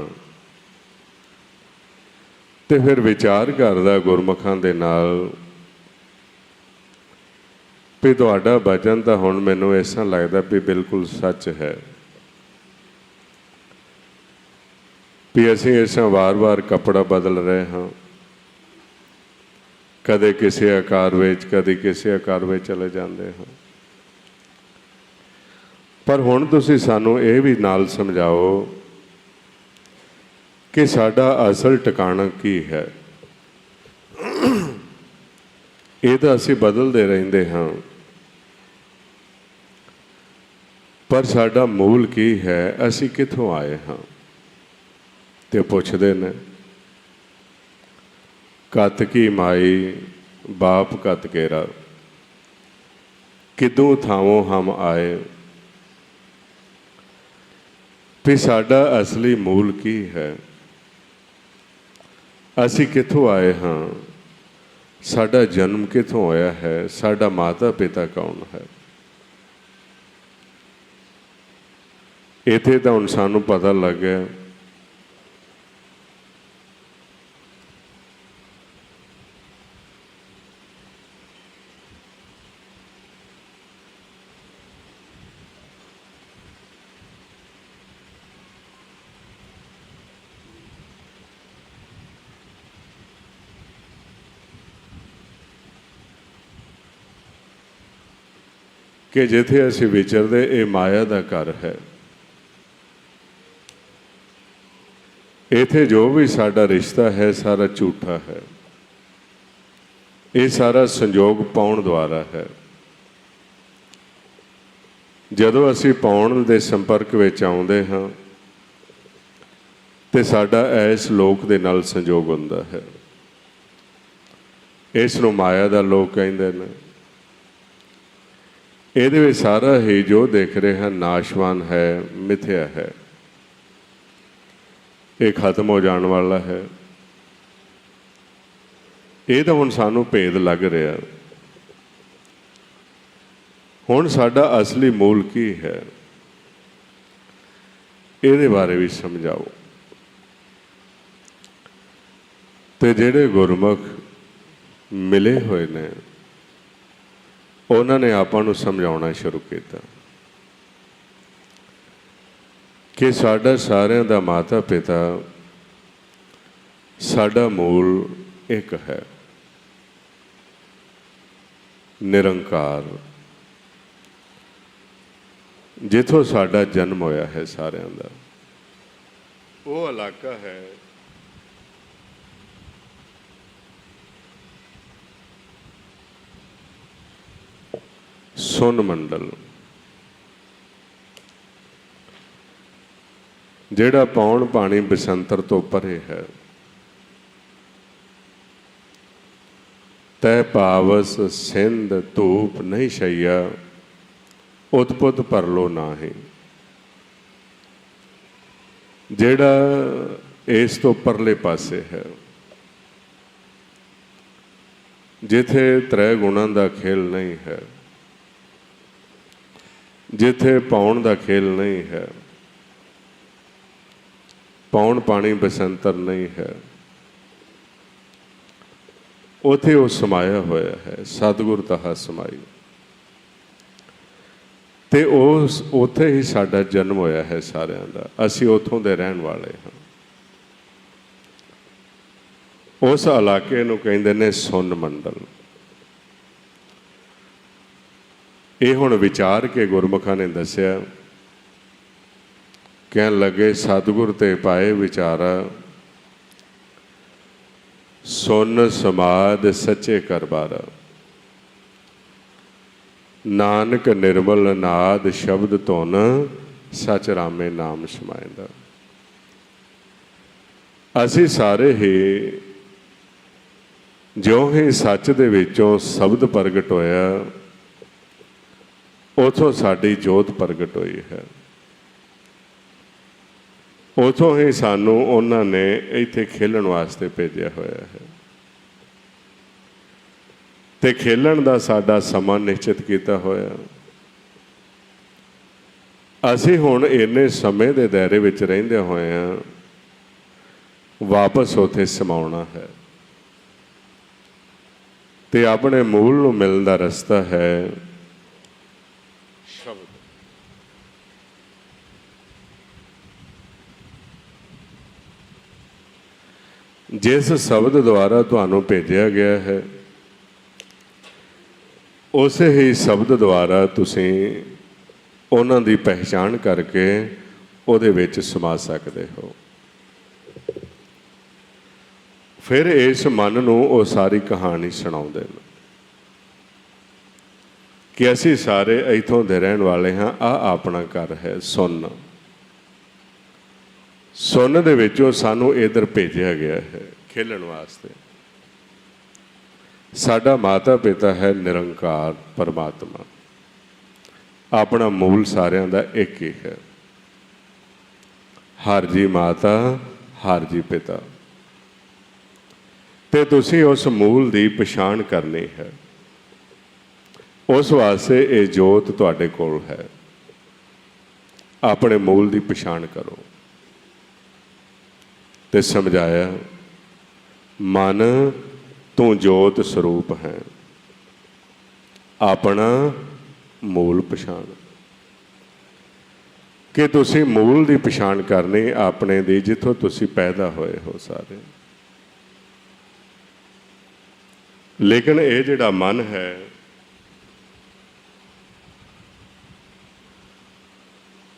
ਅਤੇ ਫਿਰ ਵਿਚਾਰ ਕਰਦਾ ਗੁਰਮੁਖਾਂ ਦੇ ਨਾਲ ਵੀ ਤੁਹਾਡਾ ਵਚਨ ਤਾਂ ਹੁਣ ਮੈਨੂੰ ਐਸਾ ਲੱਗਦਾ ਵੀ ਬਿਲਕੁਲ ਸੱਚ ਹੈ, ਵੀ ਅਸੀਂ ਐਸਾ ਵਾਰ-ਵਾਰ ਕੱਪੜਾ ਬਦਲ ਰਹੇ ਹਾਂ, ਕਦੇ ਕਿਸੇ ਆਕਾਰ ਵਿੱਚ, ਕਦੇ ਕਿਸੇ ਆਕਾਰ ਵਿੱਚ ਚਲੇ ਜਾਂਦੇ ਹਾਂ। ਪਰ ਹੁਣ ਤੁਸੀਂ ਸਾਨੂੰ ਇਹ ਵੀ ਨਾਲ ਸਮਝਾਓ कि साडा असल ठिकाना की है। ये तो असीं बदलते रहंदे हाँ, पर साडा मूल की है, असीं कित्थों आए हाँ। ते पुछदे ने कत की माई बाप कत केरा, किदों थावों हम आए। भी साडा असली मूल की है, असीं कित्थों आए हाँ, साडा जन्म कित्थों होया है, साडा माता पिता कौन है। इत्थे तां हुण सानूं पता लग गया कि जिथे असीं विचरदे ये माया का घर है। इत्थे जो भी साडा रिश्ता है सारा झूठा है, ये सारा संजोग पाउण द्वारा है। जदों असीं पाउण दे संपर्क विच आउंदे हां ते साडा इस लोक दे नाल संजोग हुंदा है। इस नूं माया दा लोक कहिंदे ने। ਇਹਦੇ ਵਿੱਚ सारा ही जो देख रहे हैं नाशवान है, मिथ्या है, ये खत्म हो जाने वाला है। ये तो हुण सानूं भेद लग रहा। हुण साडा असली मूल की है, ਇਹਦੇ बारे भी समझाओ। ते जिहड़े गुरमुख मिले हुए ने उन्होंने आपां नूं समझाउणा शुरू किया कि साडा सारिਆਂ ਦਾ माता पिता, साडा मूल एक है, निरंकार, जिथों साडा जन्म होया है। सारिਆਂ ਦਾ वो इलाका है सुन मंडल, जिहड़ा पौण पानी बसंतर तो परे है। तै पावस सिंध धूप नहीं शैया, उतपुत परलो नाही। जिहड़ा इस तो परले पासे है, जिथे त्रै गुणां दा खेल नहीं है, जिथे पौण का खेल नहीं है, पौण पानी बसंतर नहीं है, उथे वो समाया होया है। सतगुर तहा समाई ते उस उथे ही साडा जन्म होया है। सारिਆਂ ਦਾ असी उथों दे रहन वाले हाँ। उस इलाके नूं कहिंदे ने सुन मंडल। ये हुण विचार के गुरमुखां ने दस्या, कहण लगे सतगुर ते पाए विचारा, सुन समाद सच्चे करबारा। नानक निर्मल नाद शब्द धुन, सच रामे नाम समाइंदा। असी सारे ही ज्यों ही सच दे विचों शब्द प्रगट होया, उथों साडी जोत प्रगट हुई है। उथों ही सानू उन्होंने इत्थे खेलण वास्ते भेजा होया है। ते खेलण दा साडा समा निश्चित किया होया। असी हुण इन्ने समय दे दायरे विच रहिंदे होए वापस उथे समाउणा है। ते अपने मूल नूं मिलण दा रस्ता है शब्द। जिस शब्द द्वारा तुहानूं भेजिया गया है, उस ही शब्द द्वारा तुसीं उन्हां दी पहचान करके उहदे विच समा सकदे हो। फिर इस मन नूं वो सारी कहानी सुणाउंदे ने कि असीं सारे इत्थों दे रहण वाले हाँ, आ अपना घर है सुन। सुन दे विचों सानूं इधर भेजिया गया है खेलण वास्ते। साडा माता पिता है निरंकार परमात्मा, अपना मूल सारियां दा एक ही है। हर जी माता हर जी पिता, ते तुसीं उस मूल दी पछाण करनी है। उस वास्ते ये जोत तुहाडे कोल है। अपने मूल दी पछाण करो। ते समझाया, मन तू जोत स्वरूप है, अपना मूल पछाण। कि तुसीं मूल दी पछाण करनी अपने दी, जिथों तुसीं पैदा होए हो सारे। लेकिन ये जिहड़ा मन है,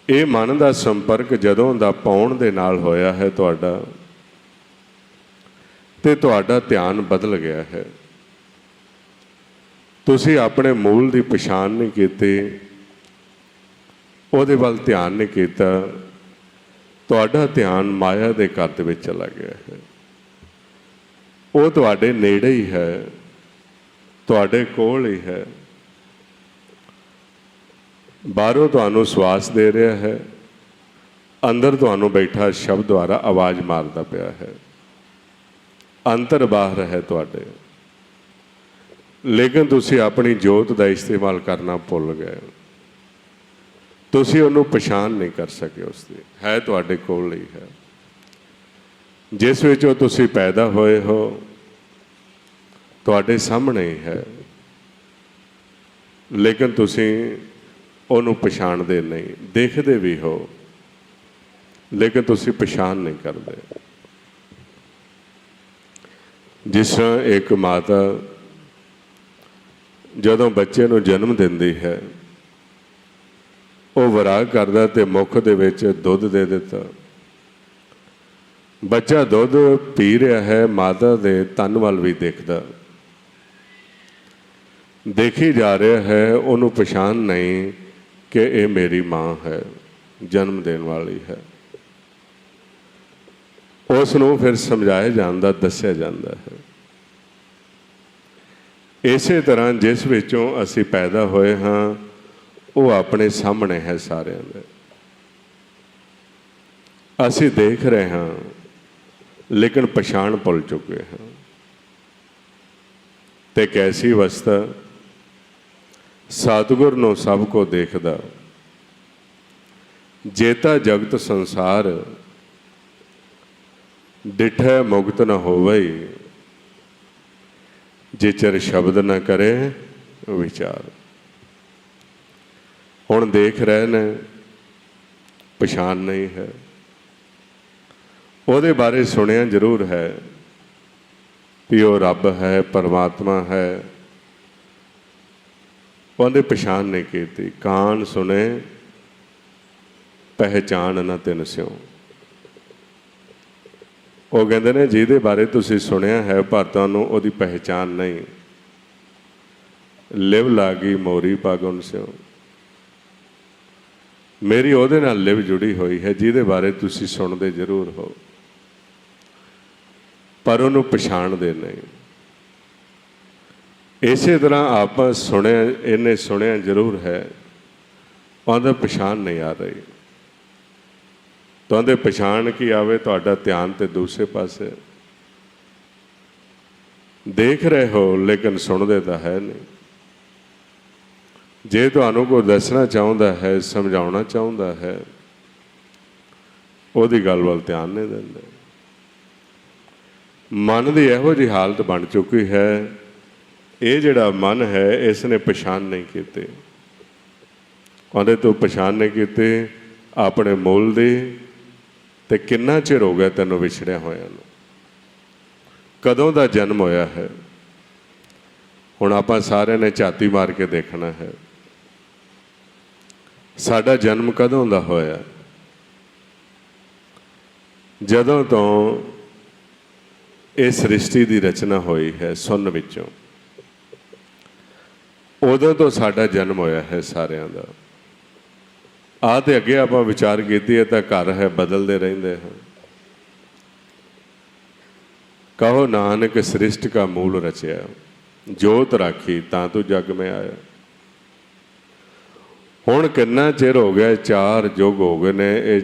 ये मन का संपर्क जदों दा पाउण दे नाल होया है तुहाडा, ते तुहाडा ध्यान बदल गया है। तुसीं अपने मूल की पछाण नहीं कीती, उहदे वल ध्यान नहीं कीता, तुहाडा ध्यान माया दे घर दे विच चला गया है। वो तुहाडे नेड़े ही है, तुहाडे कोल ही है। बाहरों तुहानूं श्वास दे रहा है, अंदर तुहानूं बैठा शब्द द्वारा आवाज़ मारदा पिया है। अंतर बाहर है तुहाडे, लेकिन तुसीं अपनी जोत का इस्तेमाल करना भुल गए। तुसीं उहनूं पछाण नहीं कर सके। उसकी है तुहाडे कोल ही है, जिस विचों तुसीं पैदा होए हो, तुहाडे सामने ही है। लेकिन तुसीं उहनूं पछाणदे नहीं, देखदे भी हो, लेकिन तुसीं पछाण नहीं करदे। जिस तरह एक माता जदों बच्चे नूं जन्म दिंदी है, वो वराग करदा ते मुख दे विच दुध दे दिता। बच्चा दुध पी रहा है, माता दे तन वल भी देखदा, देखी जा रहा है। उन्होंने पछाण नहीं कि ये मेरी माँ है, जन्म देने वाली है। उसनों फिर समझाया जाता, दस्या जाता है। इसे तरह जिस विचों असी पैदा होए हाँ, वो अपने सामने है सारिਆਂ ਦੇ। असी देख रहे हाँ, लेकिन पछाण भुल चुके हैं। ते कैसी अवस्था, सतगुर नूं सब को देखदा, जेता जगत संसार डिठै मुक्त न होवई, जे चिर शब्द न करे विचार। हुण देख रहे ने, पछाण नहीं है। ਉਹਦੇ बारे सुनिया जरूर है कि वो रब है, परमात्मा है, ਉਹਨੇ पछाण नहीं की। कान सुने पहचान न तिन स्यों। वो कहते ने जिहदे बारे तुसीं सुनिया है, पर तुहानूं ਉਹਦੀ पहचान नहीं। लिव लागी मोरी पागुन स्यों। मेरी ਉਹਦੇ नाल लिव जुड़ी हुई है, जिहदे बारे तुसीं सुनदे जरूर हो, पर ਉਹਨੂੰ पछाणदे नहीं। इसे तरह आप सुने, इन्हें सुनिया जरूर है, ਉਹਦਾ पछाण नहीं आ रही। तो पछाण की आवे, तुहाडा ध्यान तो दूसरे पासे। देख रहे हो लेकिन सुनते तो है नहीं। जे तुहानूं कोई दसना चाहुंदा है, समझाउणा चाहुंदा है, ਉਹਦੀ गल वल ध्यान नहीं देंदे। मन की इहो जी हालत बन चुकी है, ये जिहड़ा मन है इसने पछाण नहीं की। ਉਹਦੇ तो पछाण नहीं की अपने मूल दी। ते किन्ना चिर हो गया तैनूं विछड़िया होया नूं, कदों दा जन्म होया है। हुण आपां सारिਆਂ ने झाती मार के देखना है, साडा जन्म कदों दा होया। जदों तो ਇਹ ਸ੍ਰਿਸ਼ਟੀ ਦੀ ਰਚਨਾ ਹੋਈ ਹੈ ਸੁੰਨ ਵਿੱਚੋਂ। ਉਦੋਂ ਤੋਂ ਸਾਡਾ ਜਨਮ ਹੋਇਆ ਹੈ ਸਾਰਿਆਂ ਦਾ। ਆਹ ਤੇ ਅੱਗੇ ਆਪਾਂ ਵਿਚਾਰ ਕੀਤੀ ਹੈ ਤਾਂ ਘਰ ਹੈ ਬਦਲਦੇ ਰਹਿੰਦੇ ਹਾਂ। ਕਹੋ ਨਾਨਕ ਸ੍ਰਿਸ਼ਟ ਕਾ ਮੂਲ ਰਚਿਆ, ਜੋਤ ਰਾਖੀ ਤਾਂ ਤੂੰ ਜਗ ਮੈਂ ਆਇਆ। ਹੁਣ ਕਿੰਨਾ ਚਿਰ ਹੋ ਗਿਆ, 4 ਯੁੱਗ ਹੋ ਗਏ ਨੇ ਇਹ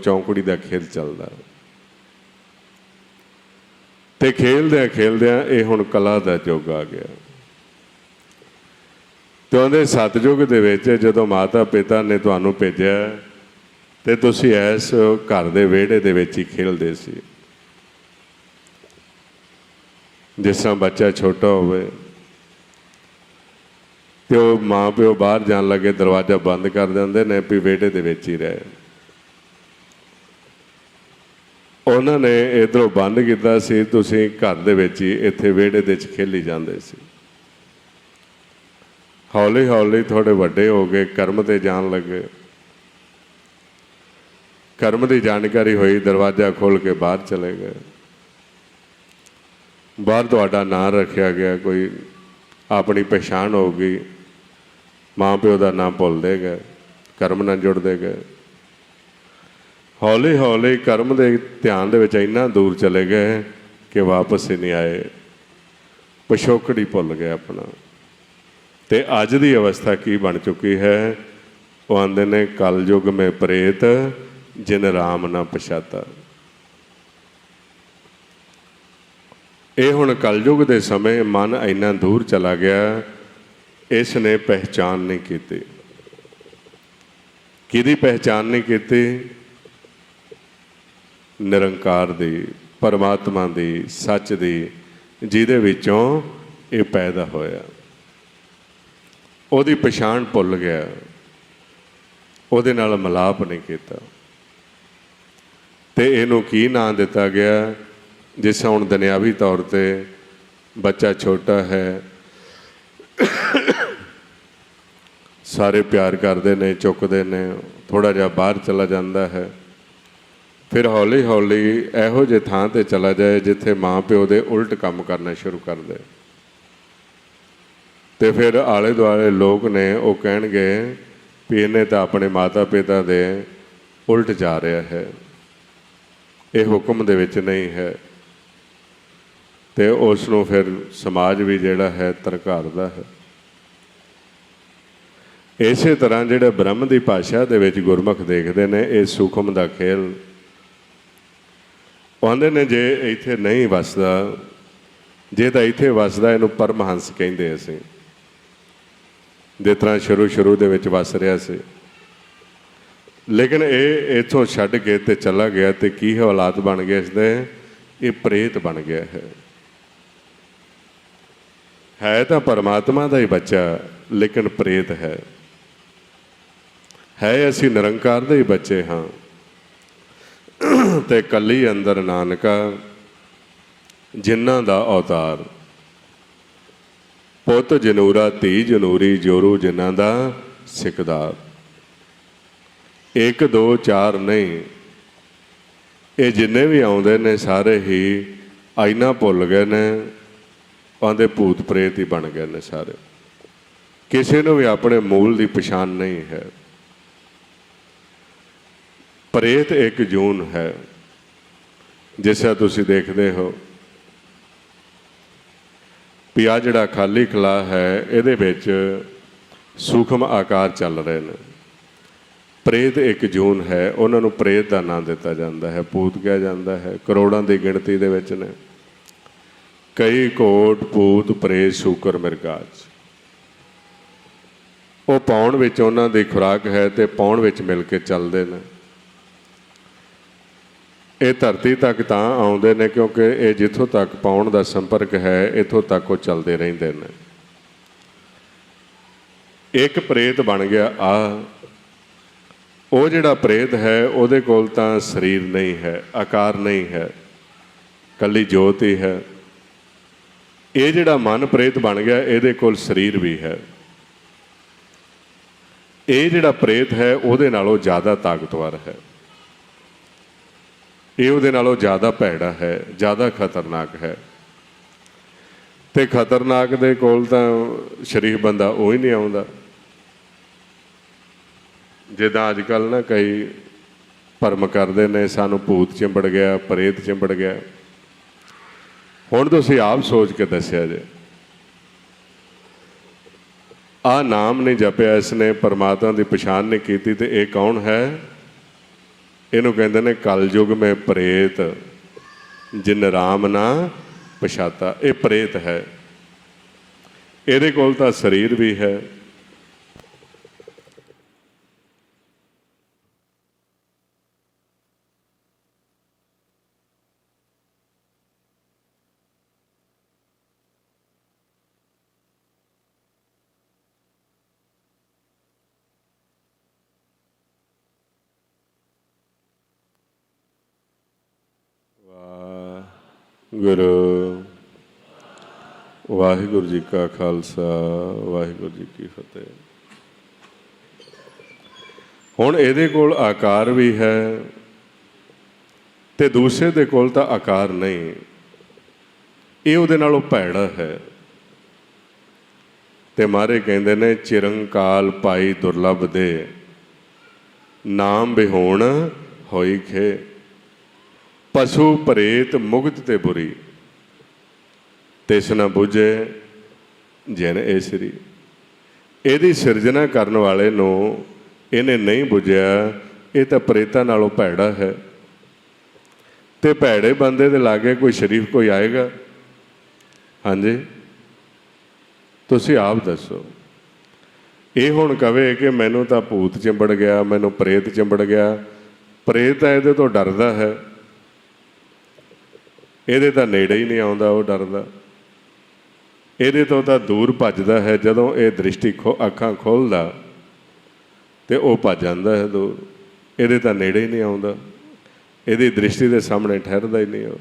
ਚੌਂਕੜੀ ਦਾ ਖੇਲ ਚੱਲਦਾ, ਤੇ ਖੇਲਦਿਆਂ ਖੇਲਦਿਆਂ ਇਹ ਹੁਣ ਕਲਾ ਦਾ ਯੁੱਗ ਆ ਗਿਆ। ਤੇ ਉਹਦੇ ਸਤਯੁਗ ਦੇ ਵਿੱਚ ਜਦੋਂ ਮਾਤਾ ਪਿਤਾ ਨੇ ਤੁਹਾਨੂੰ ਭੇਜਿਆ ਤੇ ਤੁਸੀਂ ਇਸ ਘਰ ਦੇ ਵਿਹੜੇ ਦੇ ਵਿੱਚ ਹੀ ਖੇਲਦੇ ਸੀ। ਜਿਸ ਤਰ੍ਹਾਂ ਬੱਚਾ ਛੋਟਾ ਹੋਵੇ ਤੇ ਉਹ ਮਾਂ ਪਿਓ ਬਾਹਰ ਜਾਣ ਲੱਗੇ ਦਰਵਾਜ਼ਾ ਬੰਦ ਕਰ ਦਿੰਦੇ ਨੇ ਵੀ ਵਿਹੜੇ ਦੇ ਵਿੱਚ ਹੀ ਰਹੇ। ਉਹਨਾਂ ਨੇ ਇੱਧਰੋਂ ਬੰਦ ਕੀਤਾ ਸੀ, ਤੁਸੀਂ ਘਰ ਦੇ ਵਿੱਚ ਹੀ ਇੱਥੇ ਵਿਹੜੇ ਦੇ ਵਿੱਚ ਖੇਲੀ ਜਾਂਦੇ ਸੀ। ਹੌਲੀ ਹੌਲੀ ਥੋੜ੍ਹੇ ਵੱਡੇ ਹੋ ਗਏ, ਕਰਮ 'ਤੇ ਜਾਣ ਲੱਗੇ। ਕਰਮ ਦੀ ਜਾਣਕਾਰੀ ਹੋਈ, ਦਰਵਾਜ਼ਾ ਖੋਲ੍ਹ ਕੇ ਬਾਹਰ ਚਲੇ ਗਏ। ਬਾਹਰ ਤੁਹਾਡਾ ਨਾਂ ਰੱਖਿਆ ਗਿਆ, ਕੋਈ ਆਪਣੀ ਪਛਾਣ ਹੋ ਗਈ, ਮਾਂ ਪਿਓ ਦਾ ਨਾਂ ਭੁੱਲਦੇ ਗਏ, ਕਰਮ ਨਾਲ ਜੁੜਦੇ ਗਏ। ਹੌਲੀ ਹੌਲੀ ਕਰਮ ਦੇ ਧਿਆਨ ਦੇ ਵਿੱਚ ਇੰਨਾ ਦੂਰ ਚਲੇ ਗਏ ਕਿ ਵਾਪਸ ਹੀ ਨਹੀਂ ਆਏ, ਪਿਛੋਕੜ ਭੁੱਲ ਗਏ ਆਪਣਾ। ਤੇ ਅੱਜ ਦੀ ਅਵਸਥਾ ਕੀ ਬਣ ਚੁੱਕੀ ਹੈ? ਉਹ ਆਂਦੇ ਨੇ ਕਲਯੁਗ ਮੇਂ ਪ੍ਰੇਤ ਜਿਨ ਰਾਮ ਨਾ ਪਛਾਤਾ। ਇਹ ਹੁਣ ਕਲਯੁਗ ਦੇ ਸਮੇਂ ਮਨ ਇੰਨਾ ਦੂਰ ਚਲਾ ਗਿਆ, ਇਸ ਨੇ ਪਹਿਚਾਨ ਨਹੀਂ ਕੀਤੀ। ਕਿਹਦੀ ਪਹਿਚਾਨ ਨਹੀਂ ਕੀਤੀ? ਨਿਰੰਕਾਰ ਦੀ, ਪਰਮਾਤਮਾ ਦੀ, ਸੱਚ ਦੀ, ਜਿਹਦੇ ਵਿੱਚੋਂ ਇਹ ਪੈਦਾ ਹੋਇਆ। ਉਹਦੀ ਪਛਾਣ ਭੁੱਲ ਗਿਆ, ਉਹਦੇ ਨਾਲ ਮਿਲਾਪ ਨਹੀਂ ਕੀਤਾ। ਤੇ ਇਹਨੂੰ ਕੀ ਨਾਂ ਦਿੱਤਾ ਗਿਆ? ਜਿਸ ਹੁਣ ਦੁਨਿਆਵੀ ਤੌਰ 'ਤੇ ਬੱਚਾ ਛੋਟਾ ਹੈ, ਸਾਰੇ ਪਿਆਰ ਕਰਦੇ ਨੇ, ਚੁੱਕਦੇ ਨੇ, ਥੋੜ੍ਹਾ ਜਿਹਾ ਬਾਹਰ ਚਲਾ ਜਾਂਦਾ ਹੈ, ਫਿਰ ਹੌਲੀ ਹੌਲੀ ਇਹੋ ਜਿਹੇ ਥਾਂ 'ਤੇ ਚਲਾ ਜਾਏ ਜਿੱਥੇ ਮਾਂ ਪਿਓ ਦੇ ਉਲਟ ਕੰਮ ਕਰਨਾ ਸ਼ੁਰੂ ਕਰ ਦੇ। ਤੇ ਫਿਰ ਆਲੇ ਦੁਆਲੇ ਲੋਕ ਨੇ ਉਹ ਕਹਿਣਗੇ ਵੀ ਇਹਨੇ ਤਾਂ ਆਪਣੇ ਮਾਤਾ ਪਿਤਾ ਦੇ ਉਲਟ ਜਾ ਰਿਹਾ ਹੈ, ਇਹ ਹੁਕਮ ਦੇ ਵਿੱਚ ਨਹੀਂ ਹੈ। ਤੇ ਉਸ ਨੂੰ ਫਿਰ ਸਮਾਜ ਵੀ ਜਿਹੜਾ ਹੈ ਧਰਕਾਰਦਾ ਹੈ। ਇਸੇ ਤਰ੍ਹਾਂ ਜਿਹੜੇ ਬ੍ਰਹਮ ਦੀ ਭਾਸ਼ਾ ਦੇ ਵਿੱਚ ਗੁਰਮੁਖ ਦੇਖਦੇ ਨੇ ਇਹ ਸੂਖਮ ਦਾ ਖੇਲ। ਆਉਂਦੇ ਨੇ ਜੇ ਇੱਥੇ ਨਹੀਂ ਵਸਦਾ, ਜੇ ਤਾਂ ਇੱਥੇ ਵਸਦਾ ਇਹਨੂੰ ਪਰਮਹੰਸ ਕਹਿੰਦੇ ਅਸੀਂ, ਜਿਸ ਤਰ੍ਹਾਂ ਸ਼ੁਰੂ ਦੇ ਵਿੱਚ ਵਸ ਰਿਹਾ ਸੀ। ਲੇਕਿਨ ਇਹ ਇੱਥੋਂ ਛੱਡ ਕੇ ਤੇ ਚਲਾ ਗਿਆ ਤੇ ਕੀ ਹਾਲਾਤ ਬਣ ਗਏ ਇਸਦੇ? ਇਹ ਪ੍ਰੇਤ ਬਣ ਗਿਆ ਹੈ ਤਾਂ ਪਰਮਾਤਮਾ ਦਾ ਹੀ ਬੱਚਾ, ਲੇਕਿਨ ਪ੍ਰੇਤ ਹੈ ਅਸੀਂ ਨਿਰੰਕਾਰ ਦੇ ਹੀ ਬੱਚੇ ਹਾਂ। ਤੇ ਕੱਲੀ ਅੰਦਰ ਨਾਨਕਾ ਜਿਨ੍ਹਾਂ ਦਾ ਅਵਤਾਰ, ਪੁੱਤ ਜਨੂਰਾ ਧੀ ਜਨੂਰੀ, ਜੋਰੂ ਜਿਨ੍ਹਾਂ ਦਾ ਸਿਕਦਾਰ। 1 2 4 ਨਹੀਂ, ਇਹ ਜਿੰਨੇ ਵੀ ਆਉਂਦੇ ਨੇ ਸਾਰੇ ਹੀ ਆਈਨਾ ਭੁੱਲ ਗਏ ਨੇ, ਆਂਦੇ ਭੂਤ ਪ੍ਰੇਤ ਹੀ ਬਣ ਗਏ ਨੇ ਸਾਰੇ। ਕਿਸੇ ਨੂੰ ਵੀ ਆਪਣੇ ਮੂਲ ਦੀ ਪਛਾਣ ਨਹੀਂ ਹੈ। ਪ੍ਰੇਤ ਇੱਕ ਜੂਨ ਹੈ, ਜਿਸ ਤਰ੍ਹਾਂ ਤੁਸੀਂ ਦੇਖਦੇ ਹੋ ਵੀ ਆਹ ਜਿਹੜਾ ਖਾਲੀ ਖਲਾ ਹੈ ਇਹਦੇ ਵਿੱਚ ਸੂਖਮ ਆਕਾਰ ਚੱਲ ਰਹੇ ਨੇ। ਪ੍ਰੇਤ ਇੱਕ ਜੂਨ ਹੈ, ਉਹਨਾਂ ਨੂੰ ਪ੍ਰੇਤ ਦਾ ਨਾਂ ਦਿੱਤਾ ਜਾਂਦਾ ਹੈ, ਭੂਤ ਕਿਹਾ ਜਾਂਦਾ ਹੈ। ਕਰੋੜਾਂ ਦੀ ਗਿਣਤੀ ਦੇ ਵਿੱਚ ਨੇ, ਕਈ ਕੋਟ ਭੂਤ ਪ੍ਰੇਤ ਸ਼ੂਕਰ ਮਿਰਗਾਜ। ਉਹ ਪਾਉਣ ਵਿੱਚ ਉਹਨਾਂ ਦੀ ਖੁਰਾਕ ਹੈ ਤੇ ਪਾਉਣ ਵਿੱਚ ਮਿਲ ਕੇ ਚੱਲਦੇ ਨੇ। ਇਹ ਧਰਤੀ ਤੱਕ ਤਾਂ ਆਉਂਦੇ ਨੇ ਕਿਉਂਕਿ ਇਹ ਜਿੱਥੋਂ ਤੱਕ ਪਾਉਣ ਦਾ ਸੰਪਰਕ ਹੈ ਇੱਥੋਂ ਤੱਕ ਉਹ ਚੱਲਦੇ ਰਹਿੰਦੇ ਨੇ। ਇੱਕ ਪ੍ਰੇਤ ਬਣ ਗਿਆ ਉਹ ਜਿਹੜਾ ਪ੍ਰੇਤ ਹੈ ਉਹਦੇ ਕੋਲ ਤਾਂ ਸਰੀਰ ਨਹੀਂ ਹੈ, ਆਕਾਰ ਨਹੀਂ ਹੈ, ਇਕੱਲੀ ਜੋਤ ਹੀ ਹੈ। ਇਹ ਜਿਹੜਾ ਮਨ ਪ੍ਰੇਤ ਬਣ ਗਿਆ ਇਹਦੇ ਕੋਲ ਸਰੀਰ ਵੀ ਹੈ। ਇਹ ਜਿਹੜਾ ਪ੍ਰੇਤ ਹੈ ਉਹਦੇ ਨਾਲੋਂ ਜ਼ਿਆਦਾ ਤਾਕਤਵਰ ਹੈ। ਇਹ ਉਹਦੇ ਨਾਲੋਂ ਜ਼ਿਆਦਾ ਭੈੜਾ ਹੈ, ਜ਼ਿਆਦਾ ਖਤਰਨਾਕ ਹੈ। ਤੇ ਖਤਰਨਾਕ ਦੇ ਕੋਲ ਤਾਂ ਸ਼ਰੀਫ ਬੰਦਾ ਉਹ ਹੀ ਨਹੀਂ ਆਉਂਦਾ। ਜਿੱਦਾਂ ਅੱਜ ਕੱਲ੍ਹ ਨਾ ਕਈ ਭਰਮ ਕਰਦੇ ਨੇ ਸਾਨੂੰ ਭੂਤ ਚਿੰਬੜ ਗਿਆ, ਪ੍ਰੇਤ ਚਿੰਬੜ ਗਿਆ। ਹੁਣ ਤੁਸੀਂ ਆਪ ਸੋਚ ਕੇ ਦੱਸਿਆ ਜੇ, ਆਹ ਨਾਮ ਨਹੀਂ ਜਪਿਆ ਇਸਨੇ, ਪਰਮਾਤਮਾ ਦੀ ਪਛਾਣ ਨਹੀਂ ਕੀਤੀ, ਤੇ ਇਹ ਕੌਣ ਹੈ? ਇਹਨੂੰ ਕਹਿੰਦੇ ਨੇ ਕਲਯੁਗ ਮੈਂ ਪ੍ਰੇਤ ਜਿਨ ਰਾਮ ਨਾ ਪਛਾਤਾ। ਇਹ ਪ੍ਰੇਤ ਹੈ। ਇਹਦੇ ਕੋਲ ਤਾਂ ਸਰੀਰ ਵੀ ਹੈ, ਗੁਰੂ ਵਾਹਿਗੁਰੂ ਜੀ ਕਾ ਖਾਲਸਾ, ਵਾਹਿਗੁਰੂ ਜੀ ਕੀ ਫਤਿਹ। ਹੁਣ ਇਹਦੇ ਕੋਲ ਆਕਾਰ ਵੀ ਹੈ ਤੇ ਦੂਸਰੇ ਦੇ ਕੋਲ ਤਾਂ ਆਕਾਰ ਨਹੀਂ। ਇਹ ਉਹਦੇ ਨਾਲੋਂ ਭੈੜਾ ਹੈ। ਤੇ ਮਹਾਰਾਜ ਕਹਿੰਦੇ ਨੇ ਚਿਰੰਕਾਲ ਪਾਈ ਦੁਰਲਭ ਦੇ, ਨਾਮ ਬਿਹੋਣ ਹੋਈ ਖੇ। ਪਸ਼ੂ ਪ੍ਰੇਤ ਮੁਗਧ ਤੇ ਬੁਰੀ, ਤਿਸ ਨਾ ਬੁਝੇ ਜਿਨ ਇਹ ਸ੍ਰੀ। ਇਹਦੀ ਸਿਰਜਣਾ ਕਰਨ ਵਾਲੇ ਨੂੰ ਇਹਨੇ ਨਹੀਂ ਬੁਝਿਆ, ਇਹ ਤਾਂ ਪ੍ਰੇਤਾਂ ਨਾਲੋਂ ਭੈੜਾ ਹੈ। ਤੇ ਭੈੜੇ ਬੰਦੇ ਦੇ ਲਾਗੇ ਕੋਈ ਸ਼ਰੀਫ ਕੋਈ ਆਏਗਾ? ਹਾਂਜੀ, ਤੁਸੀਂ ਆਪ ਦੱਸੋ। ਇਹ ਹੁਣ ਕਵੇ ਕਿ ਮੈਨੂੰ ਤਾਂ ਭੂਤ ਚਿੰਬੜ ਗਿਆ, ਮੈਨੂੰ ਪ੍ਰੇਤ ਚਿੰਬੜ ਗਿਆ। ਪ੍ਰੇਤ ਤਾਂ ਇਹਦੇ ਤੋਂ ਡਰਦਾ ਹੈ, ਇਹਦੇ ਤਾਂ ਨੇੜੇ ਹੀ ਨਹੀਂ ਆਉਂਦਾ, ਉਹ ਡਰਦਾ। ਇਹਦੇ ਤੋਂ ਤਾਂ ਦੂਰ ਭੱਜਦਾ ਹੈ। ਜਦੋਂ ਇਹ ਦ੍ਰਿਸ਼ਟੀ ਅੱਖਾਂ ਖੋਲ੍ਹਦਾ ਤੇ ਉਹ ਭੱਜ ਜਾਂਦਾ ਹੈ ਦੂਰ। ਇਹਦੇ ਤਾਂ ਨੇੜੇ ਹੀ ਨਹੀਂ ਆਉਂਦਾ, ਇਹਦੀ ਦ੍ਰਿਸ਼ਟੀ ਦੇ ਸਾਹਮਣੇ ਠਹਿਰਦਾ ਹੀ ਨਹੀਂ ਉਹ।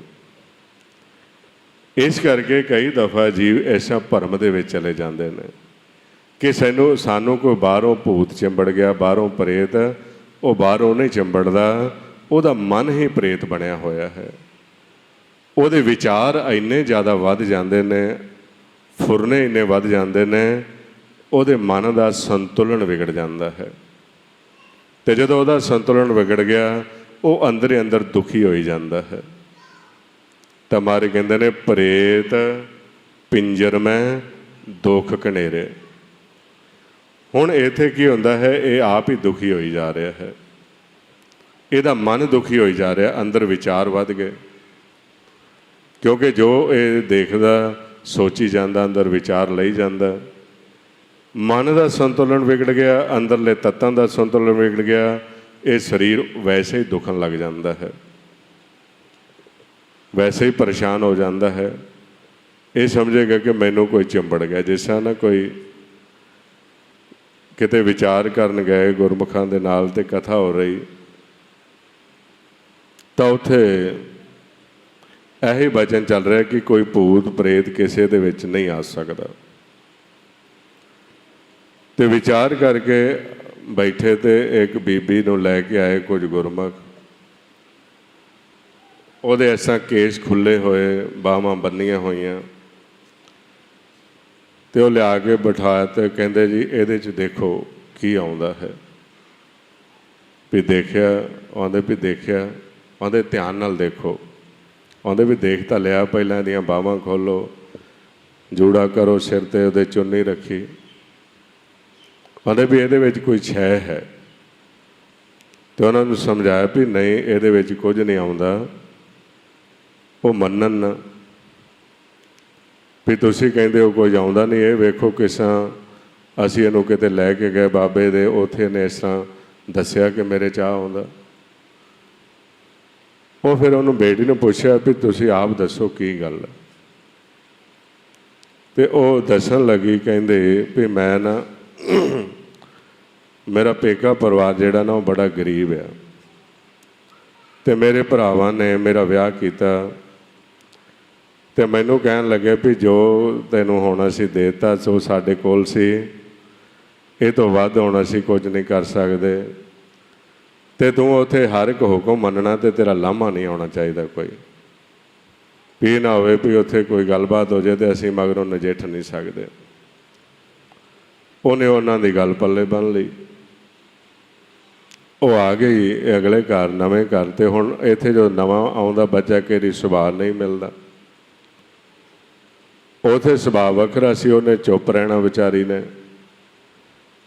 ਇਸ ਕਰਕੇ ਕਈ ਦਫਾ ਜੀਵ ਐਸਾ ਭਰਮ ਦੇ ਵਿੱਚ ਚਲੇ ਜਾਂਦੇ ਨੇ ਕਿ ਸਾਨੂੰ ਕੋਈ ਬਾਹਰੋਂ ਭੂਤ ਚਿੰਬੜ ਗਿਆ, ਬਾਹਰੋਂ ਪ੍ਰੇਤ। ਉਹ ਬਾਹਰੋਂ ਨਹੀਂ ਚਿੰਬੜਦਾ, ਉਹਦਾ ਮਨ ਹੀ ਪ੍ਰੇਤ ਬਣਿਆ ਹੋਇਆ ਹੈ। ਉਹਦੇ ਵਿਚਾਰ ਇੰਨੇ ਜ਼ਿਆਦਾ ਵੱਧ ਜਾਂਦੇ ਨੇ, ਫੁਰਨੇ ਇੰਨੇ ਵੱਧ ਜਾਂਦੇ ਨੇ, ਉਹਦੇ ਮਨ ਦਾ ਸੰਤੁਲਨ ਵਿਗੜ ਜਾਂਦਾ ਹੈ। ਤੇ ਜਦੋਂ ਉਹਦਾ ਸੰਤੁਲਨ ਵਿਗੜ ਗਿਆ, ਉਹ ਅੰਦਰ ਹੀ ਅੰਦਰ ਦੁਖੀ ਹੋਈ ਜਾਂਦਾ ਹੈ। ਤਾਂ ਮਾਰੇ ਕਹਿੰਦੇ ਨੇ ਪ੍ਰੇਤ ਪਿੰਜਰ ਮੈਂ ਦੁੱਖ ਘਨੇਰੇ। ਹੁਣ ਇੱਥੇ ਕੀ ਹੁੰਦਾ ਹੈ? ਇਹ ਆਪ ਹੀ ਦੁਖੀ ਹੋਈ ਜਾ ਰਿਹਾ ਹੈ, ਇਹਦਾ ਮਨ ਦੁਖੀ ਹੋਈ ਜਾ ਰਿਹਾ, ਅੰਦਰ ਵਿਚਾਰ ਵੱਧ ਗਏ। ਕਿਉਂਕਿ ਜੋ ਇਹ ਦੇਖਦਾ, ਸੋਚੀ ਜਾਂਦਾ, ਅੰਦਰ ਵਿਚਾਰ ਲਈ ਜਾਂਦਾ। ਮਨ ਦਾ ਸੰਤੁਲਨ ਵਿਗੜ ਗਿਆ, ਅੰਦਰਲੇ ਤੱਤਾਂ ਦਾ ਸੰਤੁਲਨ ਵਿਗੜ ਗਿਆ। ਇਹ ਸਰੀਰ ਵੈਸੇ ਹੀ ਦੁਖਣ ਲੱਗ ਜਾਂਦਾ ਹੈ, ਵੈਸੇ ਹੀ ਪਰੇਸ਼ਾਨ ਹੋ ਜਾਂਦਾ ਹੈ। ਇਹ ਸਮਝੇਗਾ ਕਿ ਮੈਨੂੰ ਕੋਈ ਚਿੰਬੜ ਗਿਆ। ਜਿਸ ਤਰ੍ਹਾਂ ਨਾ ਕੋਈ ਕਿਤੇ ਵਿਚਾਰ ਕਰਨ ਗਏ ਗੁਰਮੁਖਾਂ ਦੇ ਨਾਲ ਤੇ ਕਥਾ ਹੋ ਰਹੀ, ਤਾਂ ਉੱਥੇ ਇਹੀ ਵਚਨ ਚੱਲ ਰਿਹਾ ਕਿ ਕੋਈ ਭੂਤ ਪ੍ਰੇਤ ਕਿਸੇ ਦੇ ਵਿੱਚ ਨਹੀਂ ਆ ਸਕਦਾ। ਤੇ ਵਿਚਾਰ ਕਰਕੇ ਬੈਠੇ ਤੇ ਇੱਕ ਬੀਬੀ ਨੂੰ ਲੈ ਕੇ ਆਏ ਕੁਝ ਗੁਰਮੁਖ। ਉਹਦੇ ਐਸਾ ਕੇਸ ਖੁੱਲ੍ਹੇ ਹੋਏ, ਬਾਹਾਂ ਬੰਨੀਆਂ ਹੋਈਆਂ। ਤੇ ਉਹ ਲਿਆ ਕੇ ਬਿਠਾਇਆ ਤੇ ਕਹਿੰਦੇ ਜੀ ਇਹਦੇ 'ਚ ਦੇਖੋ ਕੀ ਆਉਂਦਾ ਹੈ। ਵੀ ਦੇਖਿਆ? ਆਉਂਦੇ ਵੀ ਦੇਖਿਆ। ਆਉਂਦੇ ਧਿਆਨ ਨਾਲ ਦੇਖੋ। ਆਉਂਦੇ ਵੀ ਦੇਖ ਤਾਂ ਲਿਆ, ਪਹਿਲਾਂ ਇਹਦੀਆਂ ਬਾਹਾਂ ਖੋਲ੍ਹੋ, ਜੂੜਾ ਕਰੋ ਸਿਰ 'ਤੇ, ਉਹਦੇ ਚੁੰਨੀ ਰੱਖੀ। ਆਉਂਦੇ ਵੀ ਇਹਦੇ ਵਿੱਚ ਕੋਈ ਛੈ ਹੈ। ਅਤੇ ਉਹਨਾਂ ਨੂੰ ਸਮਝਾਇਆ ਵੀ ਨਹੀਂ, ਇਹਦੇ ਵਿੱਚ ਕੁਝ ਨਹੀਂ ਆਉਂਦਾ। ਉਹ ਮੰਨਣ ਨਾ ਵੀ ਤੁਸੀਂ ਕਹਿੰਦੇ ਹੋ ਕੁਝ ਆਉਂਦਾ ਨਹੀਂ। ਇਹ ਵੇਖੋ ਕਿਸ ਤਰ੍ਹਾਂ ਅਸੀਂ ਇਹਨੂੰ ਕਿਤੇ ਲੈ ਕੇ ਗਏ ਬਾਬੇ ਦੇ, ਉੱਥੇ ਨੇ ਇਸ ਤਰ੍ਹਾਂ ਦੱਸਿਆ ਕਿ ਮੇਰੇ 'ਚ ਆਉਂਦਾ। ਉਹ ਫਿਰ ਉਹਨੂੰ ਬੇਟੀ ਨੂੰ ਪੁੱਛਿਆ ਵੀ ਤੁਸੀਂ ਆਪ ਦੱਸੋ ਕੀ ਗੱਲ ਹੈ। ਅਤੇ ਉਹ ਦੱਸਣ ਲੱਗੀ, ਕਹਿੰਦੇ ਵੀ ਮੈਂ ਨਾ ਮੇਰਾ ਪੇਕਾ ਪਰਿਵਾਰ ਜਿਹੜਾ ਨਾ ਉਹ ਬੜਾ ਗਰੀਬ ਆ। ਅਤੇ ਮੇਰੇ ਭਰਾਵਾਂ ਨੇ ਮੇਰਾ ਵਿਆਹ ਕੀਤਾ ਅਤੇ ਮੈਨੂੰ ਕਹਿਣ ਲੱਗੇ ਵੀ ਜੋ ਤੈਨੂੰ ਹੁਣ ਅਸੀਂ ਦੇ ਦਿੱਤਾ ਸੋ ਸਾਡੇ ਕੋਲ ਸੀ, ਇਹ ਤੋਂ ਵੱਧ ਹੁਣ ਅਸੀਂ ਕੁਝ ਨਹੀਂ ਕਰ ਸਕਦੇ। ਤੇ ਤੂੰ ਉੱਥੇ ਹਰ ਇੱਕ ਹੁਕਮ ਮੰਨਣਾ ਤੇ ਤੇਰਾ ਲਾਮਾ ਨਹੀਂ ਆਉਣਾ ਚਾਹੀਦਾ ਕੋਈ। ਵੀ ਨਾ ਹੋਵੇ ਵੀ ਉੱਥੇ ਕੋਈ ਗੱਲਬਾਤ ਹੋ ਜਾਏ ਤੇ ਅਸੀਂ ਮਗਰੋਂ ਨਜਿੱਠ ਨਹੀਂ ਸਕਦੇ। ਉਹਨੇ ਉਹਨਾਂ ਦੀ ਗੱਲ ਪੱਲੇ ਬੰਨ੍ਹ ਲਈ। ਉਹ ਆ ਗਈ ਅਗਲੇ ਘਰ, ਨਵੇਂ ਘਰ। ਤੇ ਹੁਣ ਇੱਥੇ ਜੋ ਨਵਾਂ ਆਉਂਦਾ ਬੱਚਾ ਕਿਹੜੀ ਸੁਭਾਅ ਨਹੀਂ ਮਿਲਦਾ। ਉੱਥੇ ਸੁਭਾਅ ਵੱਖਰਾ ਸੀ। ਉਹਨੇ ਚੁੱਪ ਰਹਿਣਾ ਵਿਚਾਰੀ ਨੇ।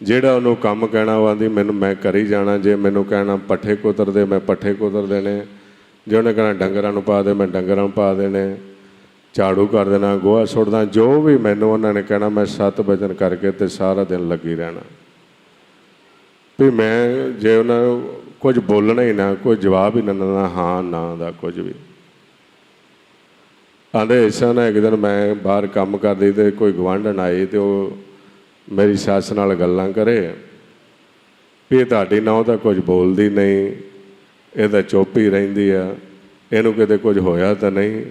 ਜਿਹੜਾ ਉਹਨੂੰ ਕੰਮ ਕਹਿਣਾ ਉਹ ਆਂਦੀ ਮੈਨੂੰ ਮੈਂ ਕਰੀ ਜਾਣਾ। ਜੇ ਮੈਨੂੰ ਕਹਿਣਾ ਪੱਠੇ ਕੁਤਰਦੇ ਮੈਂ ਪੱਠੇ ਕੁਤਰ ਦੇਣੇ। ਜੇ ਉਹਨੇ ਕਹਿਣਾ ਡੰਗਰਾਂ ਨੂੰ ਪਾ ਦੇ ਮੈਂ ਡੰਗਰਾਂ ਨੂੰ ਪਾ ਦੇਣੇ। ਝਾੜੂ ਕਰ ਦੇਣਾ, ਗੋਹਾ ਸੁੱਟਦਾ, ਜੋ ਵੀ ਮੈਨੂੰ ਉਹਨਾਂ ਨੇ ਕਹਿਣਾ ਮੈਂ 7 ਵਜਨ ਕਰਕੇ ਤੇ ਸਾਰਾ ਦਿਨ ਲੱਗੀ ਰਹਿਣਾ। ਵੀ ਮੈਂ ਜੇ ਉਹਨਾਂ ਨੂੰ ਕੁਝ ਬੋਲਣਾ ਹੀ ਨਾ, ਕੋਈ ਜਵਾਬ ਹੀ ਨਾ ਦੇਣਾ, ਹਾਂ ਨਾ ਦਾ ਕੁਝ ਵੀ। ਆਂਦੇ ਇਸ ਤਰ੍ਹਾਂ ਨਾ ਇੱਕ ਦਿਨ ਮੈਂ ਬਾਹਰ ਕੰਮ ਕਰਦੀ ਤੇ ਕੋਈ ਗੁਆਂਢਣ ਆਈ ਤੇ ਉਹ ਮੇਰੀ ਸੱਸ ਨਾਲ ਗੱਲਾਂ ਕਰੇ ਵੀ ਇਹ ਤੁਹਾਡੀ ਨਹੁੰ ਤਾਂ ਕੁਝ ਬੋਲਦੀ ਨਹੀਂ, ਇਹ ਤਾਂ ਚੁੱਪ ਹੀ ਰਹਿੰਦੀ ਆ, ਇਹਨੂੰ ਕਿਤੇ ਕੁਝ ਹੋਇਆ ਤਾਂ ਨਹੀਂ,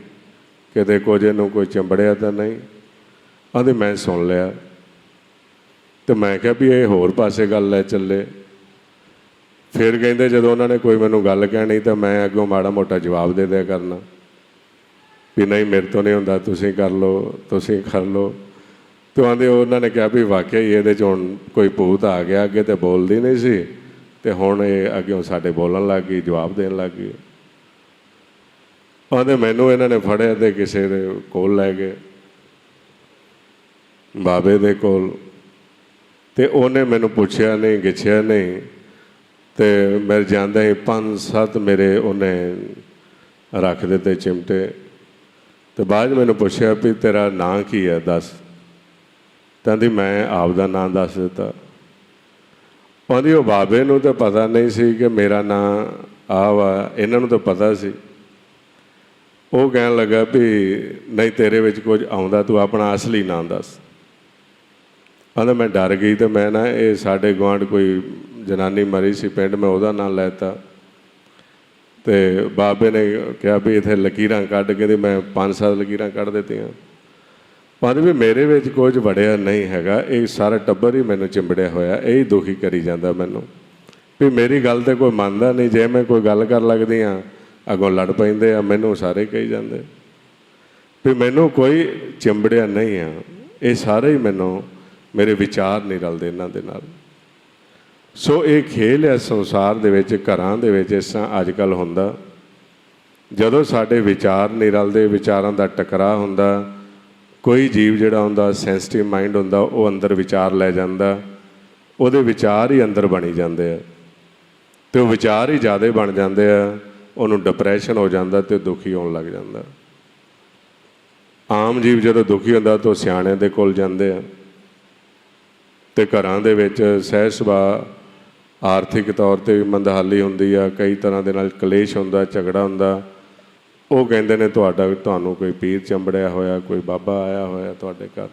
ਕਿਤੇ ਕੁਝ ਇਹਨੂੰ ਕੋਈ ਚੰਬੜਿਆ ਤਾਂ ਨਹੀਂ। ਆਂਦੇ ਮੈਂ ਸੁਣ ਲਿਆ। ਤੇ ਮੈਂ ਕਿਹਾ ਵੀ ਇਹ ਹੋਰ ਪਾਸੇ ਗੱਲ ਲੈ ਚੱਲੇ। ਫਿਰ ਕਹਿੰਦੇ ਜਦੋਂ ਉਹਨਾਂ ਨੇ ਕੋਈ ਮੈਨੂੰ ਗੱਲ ਕਹਿਣੀ ਤਾਂ ਮੈਂ ਅੱਗੋਂ ਮਾੜਾ ਮੋਟਾ ਜਵਾਬ ਦੇ ਦਿਆ ਕਰਨਾ ਵੀ ਨਹੀਂ ਮੇਰੇ ਤੋਂ ਨਹੀਂ ਹੁੰਦਾ, ਤੁਸੀਂ ਕਰ ਲਓ, ਤੁਸੀਂ ਕਰ ਲਓ। ਤੇ ਆਂਦੇ ਉਹਨਾਂ ਨੇ ਕਿਹਾ ਵੀ ਵਾਕਿਆ ਹੀ ਇਹਦੇ 'ਚ ਹੁਣ ਕੋਈ ਭੂਤ ਆ ਗਿਆ। ਅੱਗੇ ਤਾਂ ਬੋਲਦੀ ਨਹੀਂ ਸੀ ਤੇ ਹੁਣ ਇਹ ਅੱਗੇ ਸਾਡੇ ਬੋਲਣ ਲੱਗ ਗਈ, ਜਵਾਬ ਦੇਣ ਲੱਗ ਗਈ। ਆਂਦੇ ਮੈਨੂੰ ਇਹਨਾਂ ਨੇ ਫੜਿਆ ਤੇ ਕਿਸੇ ਦੇ ਕੋਲ ਲੈ ਗਏ, ਬਾਬੇ ਦੇ ਕੋਲ। ਤੇ ਉਹਨੇ ਮੈਨੂੰ ਪੁੱਛਿਆ ਨਹੀਂ, ਗਿੱਛਿਆ ਨਹੀਂ। ਤੇ ਮੇਰੇ ਜਾਂਦੇ ਹੀ 5-7 ਮੇਰੇ ਉਹਨੇ ਰੱਖ ਦਿੱਤੇ ਚਿਮਟੇ। ਤੇ ਬਾਅਦ ਮੈਨੂੰ ਪੁੱਛਿਆ ਵੀ ਤੇਰਾ ਨਾਂ ਕੀ ਹੈ ਦੱਸ। ਕਹਿੰਦੀ ਮੈਂ ਆਪਦਾ ਨਾਂ ਦੱਸ ਦਿੱਤਾ। ਕਹਿੰਦੀ ਉਹ ਬਾਬੇ ਨੂੰ ਤਾਂ ਪਤਾ ਨਹੀਂ ਸੀ ਕਿ ਮੇਰਾ ਨਾਂ ਆ ਵਾ, ਇਹਨਾਂ ਨੂੰ ਤਾਂ ਪਤਾ ਸੀ। ਉਹ ਕਹਿਣ ਲੱਗਾ ਵੀ ਨਹੀਂ ਤੇਰੇ ਵਿੱਚ ਕੁਝ ਆਉਂਦਾ, ਤੂੰ ਆਪਣਾ ਅਸਲੀ ਨਾਂ ਦੱਸ। ਕਹਿੰਦਾ ਮੈਂ ਡਰ ਗਈ ਤੇ ਮੈਂ ਨਾ ਇਹ ਸਾਡੇ ਗੁਆਂਢ ਕੋਈ ਜਨਾਨੀ ਮਰੀ ਸੀ ਪਿੰਡ, ਮੈਂ ਉਹਦਾ ਨਾਂ ਲੈ ਤਾ। ਤੇ ਬਾਬੇ ਨੇ ਕਿਹਾ ਵੀ ਇੱਥੇ ਲਕੀਰਾਂ ਕੱਢ ਕੇ। ਤੇ ਮੈਂ 5-7 ਲਕੀਰਾਂ ਕੱਢ ਦਿੱਤੀਆਂ। ਪਰ ਵੀ ਮੇਰੇ ਵਿੱਚ ਕੁਝ ਵੜਿਆ ਨਹੀਂ ਹੈਗਾ, ਇਹ ਸਾਰਾ ਟੱਬਰ ਹੀ ਮੈਨੂੰ ਚਿੰਬੜਿਆ ਹੋਇਆ, ਇਹ ਹੀ ਦੁਖੀ ਕਰੀ ਜਾਂਦਾ ਮੈਨੂੰ ਵੀ ਮੇਰੀ ਗੱਲ ਤੇ ਕੋਈ ਮੰਨਦਾ ਨਹੀਂ। ਜੇ ਮੈਂ ਕੋਈ ਗੱਲ ਕਰਨ ਲੱਗਦੀ ਹਾਂ ਅੱਗੋਂ ਲੜ ਪੈਂਦੇ ਆ, ਮੈਨੂੰ ਸਾਰੇ ਕਹੀ ਜਾਂਦੇ ਵੀ ਮੈਨੂੰ ਕੋਈ ਚਿੰਬੜਿਆ ਨਹੀਂ ਆ। ਇਹ ਸਾਰੇ ਹੀ ਮੈਨੂੰ ਮੇਰੇ ਵਿਚਾਰ ਨਹੀਂ ਰਲਦੇ ਇਹਨਾਂ ਦੇ ਨਾਲ। ਸੋ ਇਹ ਖੇਲ ਹੈ ਸੰਸਾਰ ਦੇ ਵਿੱਚ, ਘਰਾਂ ਦੇ ਵਿੱਚ ਇਸ ਤਰ੍ਹਾਂ ਅੱਜ ਕੱਲ੍ਹ ਹੁੰਦਾ। ਜਦੋਂ ਸਾਡੇ ਵਿਚਾਰ ਨਹੀਂ ਰਲਦੇ, ਵਿਚਾਰਾਂ ਦਾ ਟਕਰਾਅ ਹੁੰਦਾ, ਕੋਈ ਜੀਵ ਜਿਹੜਾ ਹੁੰਦਾ ਸੈਂਸਿਟਿਵ ਮਾਈਂਡ ਹੁੰਦਾ, ਉਹ ਅੰਦਰ ਵਿਚਾਰ ਲੈ ਜਾਂਦਾ, ਉਹਦੇ ਵਿਚਾਰ ਹੀ ਅੰਦਰ ਬਣੀ ਜਾਂਦੇ ਆ ਤੇ ਉਹ ਵਿਚਾਰ ਹੀ ਜ਼ਿਆਦਾ ਬਣ ਜਾਂਦੇ ਆ। ਉਹਨੂੰ ਡਿਪਰੈਸ਼ਨ ਹੋ ਜਾਂਦਾ ਤੇ ਦੁਖੀ ਹੋਣ ਲੱਗ ਜਾਂਦਾ। ਆਮ ਜੀਵ ਜਦੋਂ ਦੁਖੀ ਹੁੰਦਾ ਤਾਂ ਉਹ ਸਿਆਣਿਆਂ ਦੇ ਕੋਲ ਜਾਂਦੇ ਆ। ਤੇ ਘਰਾਂ ਦੇ ਵਿੱਚ ਸਹਿਜ ਸੁਭਾਅ ਆਰਥਿਕ ਤੌਰ 'ਤੇ ਵੀ ਮੰਦਹਾਲੀ ਹੁੰਦੀ ਆ, ਕਈ ਤਰ੍ਹਾਂ ਦੇ ਨਾਲ ਕਲੇਸ਼ ਹੁੰਦਾ, ਝਗੜਾ ਹੁੰਦਾ। ਉਹ ਕਹਿੰਦੇ ਨੇ ਤੁਹਾਨੂੰ ਕੋਈ ਪੀਰ ਚੰਬੜਿਆ ਹੋਇਆ, ਕੋਈ ਬਾਬਾ ਆਇਆ ਹੋਇਆ ਤੁਹਾਡੇ ਘਰ।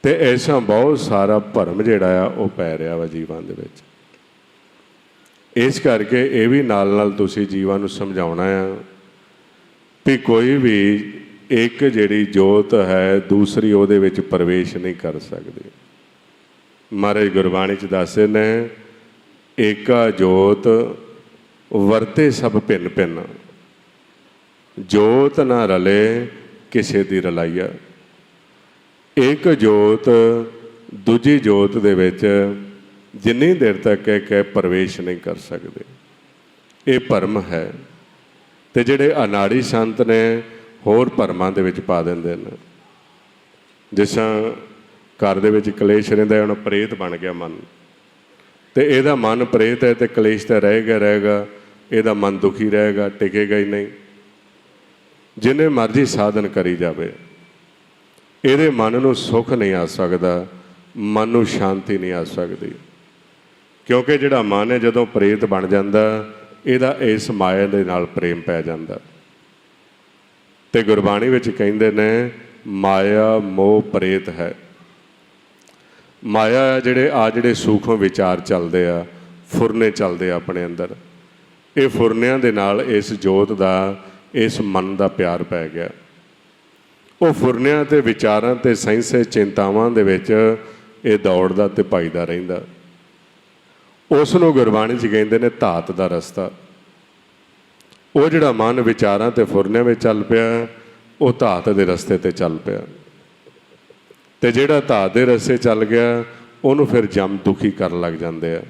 ਤੇ ਐਸਾ ਬਹੁਤ ਸਾਰਾ ਭਰਮ ਜਿਹੜਾ ਆ ਉਹ ਪੈ ਰਿਹਾ ਵਾ ਜੀਵਾਂ ਦੇ ਵਿੱਚ। ਇਸ ਕਰਕੇ ਇਹ ਵੀ ਨਾਲ ਨਾਲ ਤੁਸੀਂ ਜੀਵਾਂ ਨੂੰ ਸਮਝਾਉਣਾ ਆ ਵੀ ਕੋਈ ਵੀ ਇੱਕ ਜਿਹੜੀ ਜੋਤ ਹੈ ਦੂਸਰੀ ਉਹਦੇ ਵਿੱਚ ਪ੍ਰਵੇਸ਼ ਨਹੀਂ ਕਰ ਸਕਦੀ। ਮਹਾਰਾਜ ਗੁਰਬਾਣੀ 'ਚ ਦੱਸਦੇ ਨੇ ਏਕਾ ਜੋਤ ਵਰਤੇ ਸਭ ਭਿੰਨ ਭਿੰਨ, ਜੋਤ ਨਾ ਰਲੇ ਕਿਸੇ ਦੀ ਰਲਾਈਆ। ਇੱਕ ਜੋਤ ਦੂਜੀ ਜੋਤ ਦੇ ਵਿੱਚ ਜਿੰਨੀ ਦੇਰ ਤੱਕ ਇਹ ਪ੍ਰਵੇਸ਼ ਨਹੀਂ ਕਰ ਸਕਦੇ, ਇਹ ਭਰਮ ਹੈ। ਤੇ ਜਿਹੜੇ ਅਨਾੜੀ ਸੰਤ ਨੇ ਹੋਰ ਭਰਮਾਂ ਦੇ ਵਿੱਚ ਪਾ ਦਿੰਦੇ ਨੇ। ਜਿਸ ਤਰ੍ਹਾਂ ਘਰ ਦੇ ਵਿੱਚ ਕਲੇਸ਼ ਰਹਿੰਦਾ, ਹੁਣ ਪ੍ਰੇਤ ਬਣ ਗਿਆ ਮਨ, ਤੇ ਇਹਦਾ ਮਨ ਪ੍ਰੇਤ ਹੈ ਤੇ ਕਲੇਸ਼ ਤਾਂ ਰਹੇਗਾ, ਇਹਦਾ ਮਨ ਦੁਖੀ ਰਹੇਗਾ, ਟਿਕੇਗਾ ਹੀ ਨਹੀਂ। ਜਿੰਨੇ ਮਰਜ਼ੀ ਸਾਧਨ ਕਰੀ ਜਾਵੇ ਇਹਦੇ ਮਨ ਨੂੰ ਸੁੱਖ ਨਹੀਂ ਆ ਸਕਦਾ, ਮਨ ਨੂੰ ਸ਼ਾਂਤੀ ਨਹੀਂ ਆ ਸਕਦੀ। ਕਿਉਂਕਿ ਜਿਹੜਾ ਮਨ ਹੈ ਜਦੋਂ ਪ੍ਰੇਤ ਬਣ ਜਾਂਦਾ, ਇਹਦਾ ਇਸ ਮਾਇਆ ਦੇ ਨਾਲ ਪ੍ਰੇਮ ਪੈ ਜਾਂਦਾ। ਤੇ ਗੁਰਬਾਣੀ ਵਿੱਚ ਕਹਿੰਦੇ ਨੇ ਮਾਇਆ ਮੋਹ ਪ੍ਰੇਤ ਹੈ। ਮਾਇਆ ਜਿਹੜੇ ਸੂਖਮ ਵਿਚਾਰ ਚੱਲਦੇ ਆ, ਫੁਰਨੇ ਚੱਲਦੇ ਆ ਆਪਣੇ ਅੰਦਰ, ਇਹ ਫੁਰਨਿਆਂ ਦੇ ਨਾਲ ਇਸ ਜੋਤ ਦਾ, ਇਸ ਮਨ ਦਾ ਪਿਆਰ ਪੈ ਗਿਆ। ਉਹ ਫੁਰਨਿਆਂ ਤੇ ਵਿਚਾਰਾਂ ਤੇ ਸੈਂਸੇ ਚਿੰਤਾਵਾਂ ਦੇ ਵਿੱਚ ਇਹ ਦੌੜਦਾ ਤੇ ਭੱਜਦਾ ਰਹਿੰਦਾ। ਉਸ ਨੂੰ ਗੁਰਬਾਣੀ 'ਚ ਕਹਿੰਦੇ ਨੇ ਧਾਤ ਦਾ ਰਸਤਾ। ਉਹ ਜਿਹੜਾ ਮਨ ਵਿਚਾਰਾਂ ਤੇ ਫੁਰਨਿਆਂ ਵਿੱਚ ਚੱਲ ਪਿਆ, ਉਹ ਧਾਤ ਦੇ ਰਸਤੇ ਤੇ ਚੱਲ ਪਿਆ। ਤੇ ਜਿਹੜਾ ਧਾਤ ਦੇ ਰਸਤੇ ਚੱਲ ਗਿਆ, ਉਹਨੂੰ ਫਿਰ ਜਮ ਦੁਖੀ ਕਰਨ ਲੱਗ ਜਾਂਦੇ ਆ।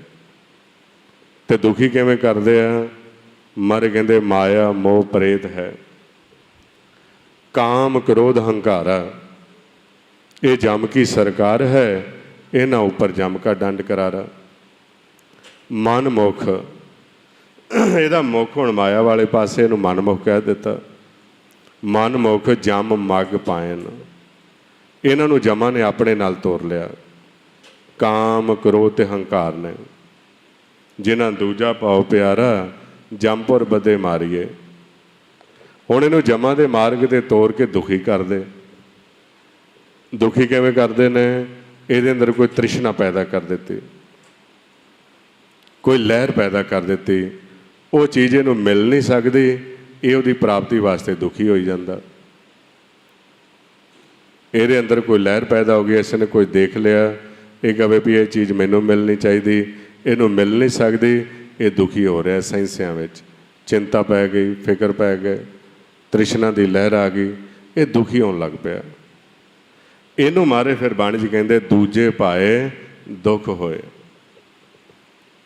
ਤੇ ਦੁਖੀ ਕਿਵੇਂ ਕਰਦੇ ਆ? ਮਰ ਕਹਿੰਦੇ ਮਾਇਆ ਮੋਹ ਪ੍ਰੇਤ ਹੈ, ਕਾਮ ਕ੍ਰੋਧ ਹੰਕਾਰਾ, ਇਹ ਜਮ ਕੀ ਸਰਕਾਰ ਹੈ, ਇਹਨਾਂ ਉੱਪਰ ਜਮ ਕਾ ਡੰਡ ਕਰਾਰਾ। ਮਨ ਮੁਖ, ਇਹਦਾ ਮੁੱਖ ਹੁਣ ਮਾਇਆ ਵਾਲੇ ਪਾਸੇ, ਇਹਨੂੰ ਮਨਮੁਖ ਕਹਿ ਦਿੱਤਾ। ਮਨਮੁਖ ਜਮ ਮੱਗ ਪਾਇਨ, ਇਹਨਾਂ ਨੂੰ ਜਮਾਂ ਨੇ ਆਪਣੇ ਨਾਲ ਤੋਰ ਲਿਆ। ਕਾਮ ਕ੍ਰੋਧ ਤੇ ਹੰਕਾਰ ਨੇ, ਜਿਨ੍ਹਾਂ ਦੂਜਾ ਪਾਓ ਪਿਆਰਾ, ਜੰਮਪੁਰ ਬਦੇ ਮਾਰੀਏ। ਹੁਣ ਇਹਨੂੰ ਜਮਾਂ ਦੇ ਮਾਰਗ ਤੇ ਤੋਰ ਕੇ ਦੁਖੀ ਕਰਦੇ। ਦੁਖੀ ਕਿਵੇਂ ਕਰਦੇ ਨੇ? ਇਹਦੇ ਅੰਦਰ ਕੋਈ ਤ੍ਰਿਸ਼ਨਾ ਪੈਦਾ ਕਰ ਦਿੱਤੀ, ਕੋਈ ਲਹਿਰ ਪੈਦਾ ਕਰ ਦਿੱਤੀ। ਉਹ ਚੀਜ਼ ਇਹਨੂੰ ਮਿਲ ਨਹੀਂ ਸਕਦੀ, ਇਹ ਉਹਦੀ ਪ੍ਰਾਪਤੀ ਵਾਸਤੇ ਦੁਖੀ ਹੋਈ ਜਾਂਦਾ। ਇਹਦੇ ਅੰਦਰ ਕੋਈ ਲਹਿਰ ਪੈਦਾ ਹੋ ਗਈ, ਇਸ ਨੇ ਕੋਈ ਦੇਖ ਲਿਆ, ਇਹ ਕਹੇ ਵੀ ਇਹ ਚੀਜ਼ ਮੈਨੂੰ ਮਿਲਣੀ ਚਾਹੀਦੀ, ਇਹਨੂੰ ਮਿਲ ਨਹੀਂ ਸਕਦੀ, ਇਹ ਦੁਖੀ ਹੋ ਰਿਹਾ। ਸੈਂਸਿਆਂ ਵਿੱਚ ਚਿੰਤਾ ਪੈ ਗਈ, ਫਿਕਰ ਪੈ ਗਏ, ਤ੍ਰਿਸ਼ਨਾ ਦੀ ਲਹਿਰ ਆ ਗਈ, ਇਹ ਦੁਖੀ ਹੋਣ ਲੱਗ ਪਿਆ। ਇਹਨੂੰ ਮਾਰੇ ਫਿਰ ਬਾਣੀ 'ਚ ਕਹਿੰਦੇ ਦੂਜੇ ਪਾਏ ਦੁੱਖ ਹੋਏ।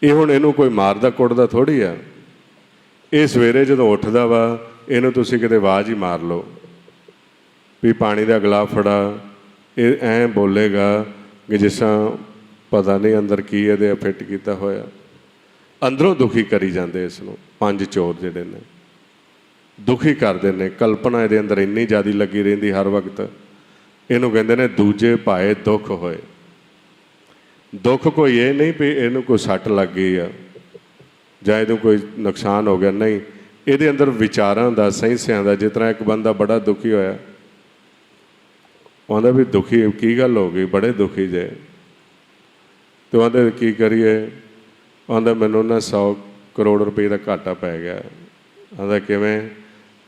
ਇਹ ਹੁਣ ਇਹਨੂੰ ਕੋਈ ਮਾਰਦਾ ਕੁੱਟਦਾ ਥੋੜ੍ਹੀ ਆ। ਇਹ ਸਵੇਰੇ ਜਦੋਂ ਉੱਠਦਾ ਵਾ, ਇਹਨੂੰ ਤੁਸੀਂ ਕਿਤੇ ਆਵਾਜ਼ ਹੀ ਮਾਰ ਲਓ ਵੀ ਪਾਣੀ ਦਾ ਗਲਾਸ ਫੜਾ, ਇਹ ਐਂ ਬੋਲੇਗਾ ਕਿ ਜਿਸ ਤਰ੍ਹਾਂ ਪਤਾ ਨਹੀਂ ਅੰਦਰ ਕੀ ਇਹਦੇ ਫਿੱਟ ਕੀਤਾ ਹੋਇਆ। ਅੰਦਰੋਂ ਦੁਖੀ ਕਰੀ ਜਾਂਦੇ ਇਸ ਨੂੰ। ਪੰਜ ਚੋਰ ਜਿਹੜੇ ਨੇ ਦੁਖੀ ਕਰਦੇ ਨੇ। ਕਲਪਨਾ ਇਹਦੇ ਅੰਦਰ ਇੰਨੀ ਜ਼ਿਆਦਾ ਲੱਗੀ ਰਹਿੰਦੀ ਹਰ ਵਕਤ। ਇਹਨੂੰ ਕਹਿੰਦੇ ਨੇ ਦੂਜੇ ਪਾਏ ਦੁੱਖ ਹੋਏ। ਦੁੱਖ ਕੋਈ ਇਹ ਨਹੀਂ ਵੀ ਇਹਨੂੰ ਕੋਈ ਸੱਟ ਲੱਗ ਗਈ ਆ ਜਾਂ ਇਹਨੂੰ ਕੋਈ ਨੁਕਸਾਨ ਹੋ ਗਿਆ, ਨਹੀਂ। ਇਹਦੇ ਅੰਦਰ ਵਿਚਾਰਾਂ ਦਾ, ਸੈਂਸਿਆਂ ਦਾ। ਜਿਸ ਤਰ੍ਹਾਂ ਇੱਕ ਬੰਦਾ ਬੜਾ ਦੁਖੀ ਹੋਇਆ, ਆਉਂਦਾ ਵੀ ਦੁਖੀ ਕੀ ਗੱਲ ਹੋ ਗਈ, ਬੜੇ ਦੁਖੀ ਜੇ। ਤੇ ਆਉਂਦੇ ਕੀ ਕਰੀਏ? ਆਉਂਦਾ ਮੈਨੂੰ ਨਾ 100 ਕਰੋੜ ਰੁਪਏ ਦਾ ਘਾਟਾ ਪੈ ਗਿਆ। ਆਉਂਦਾ ਕਿਵੇਂ?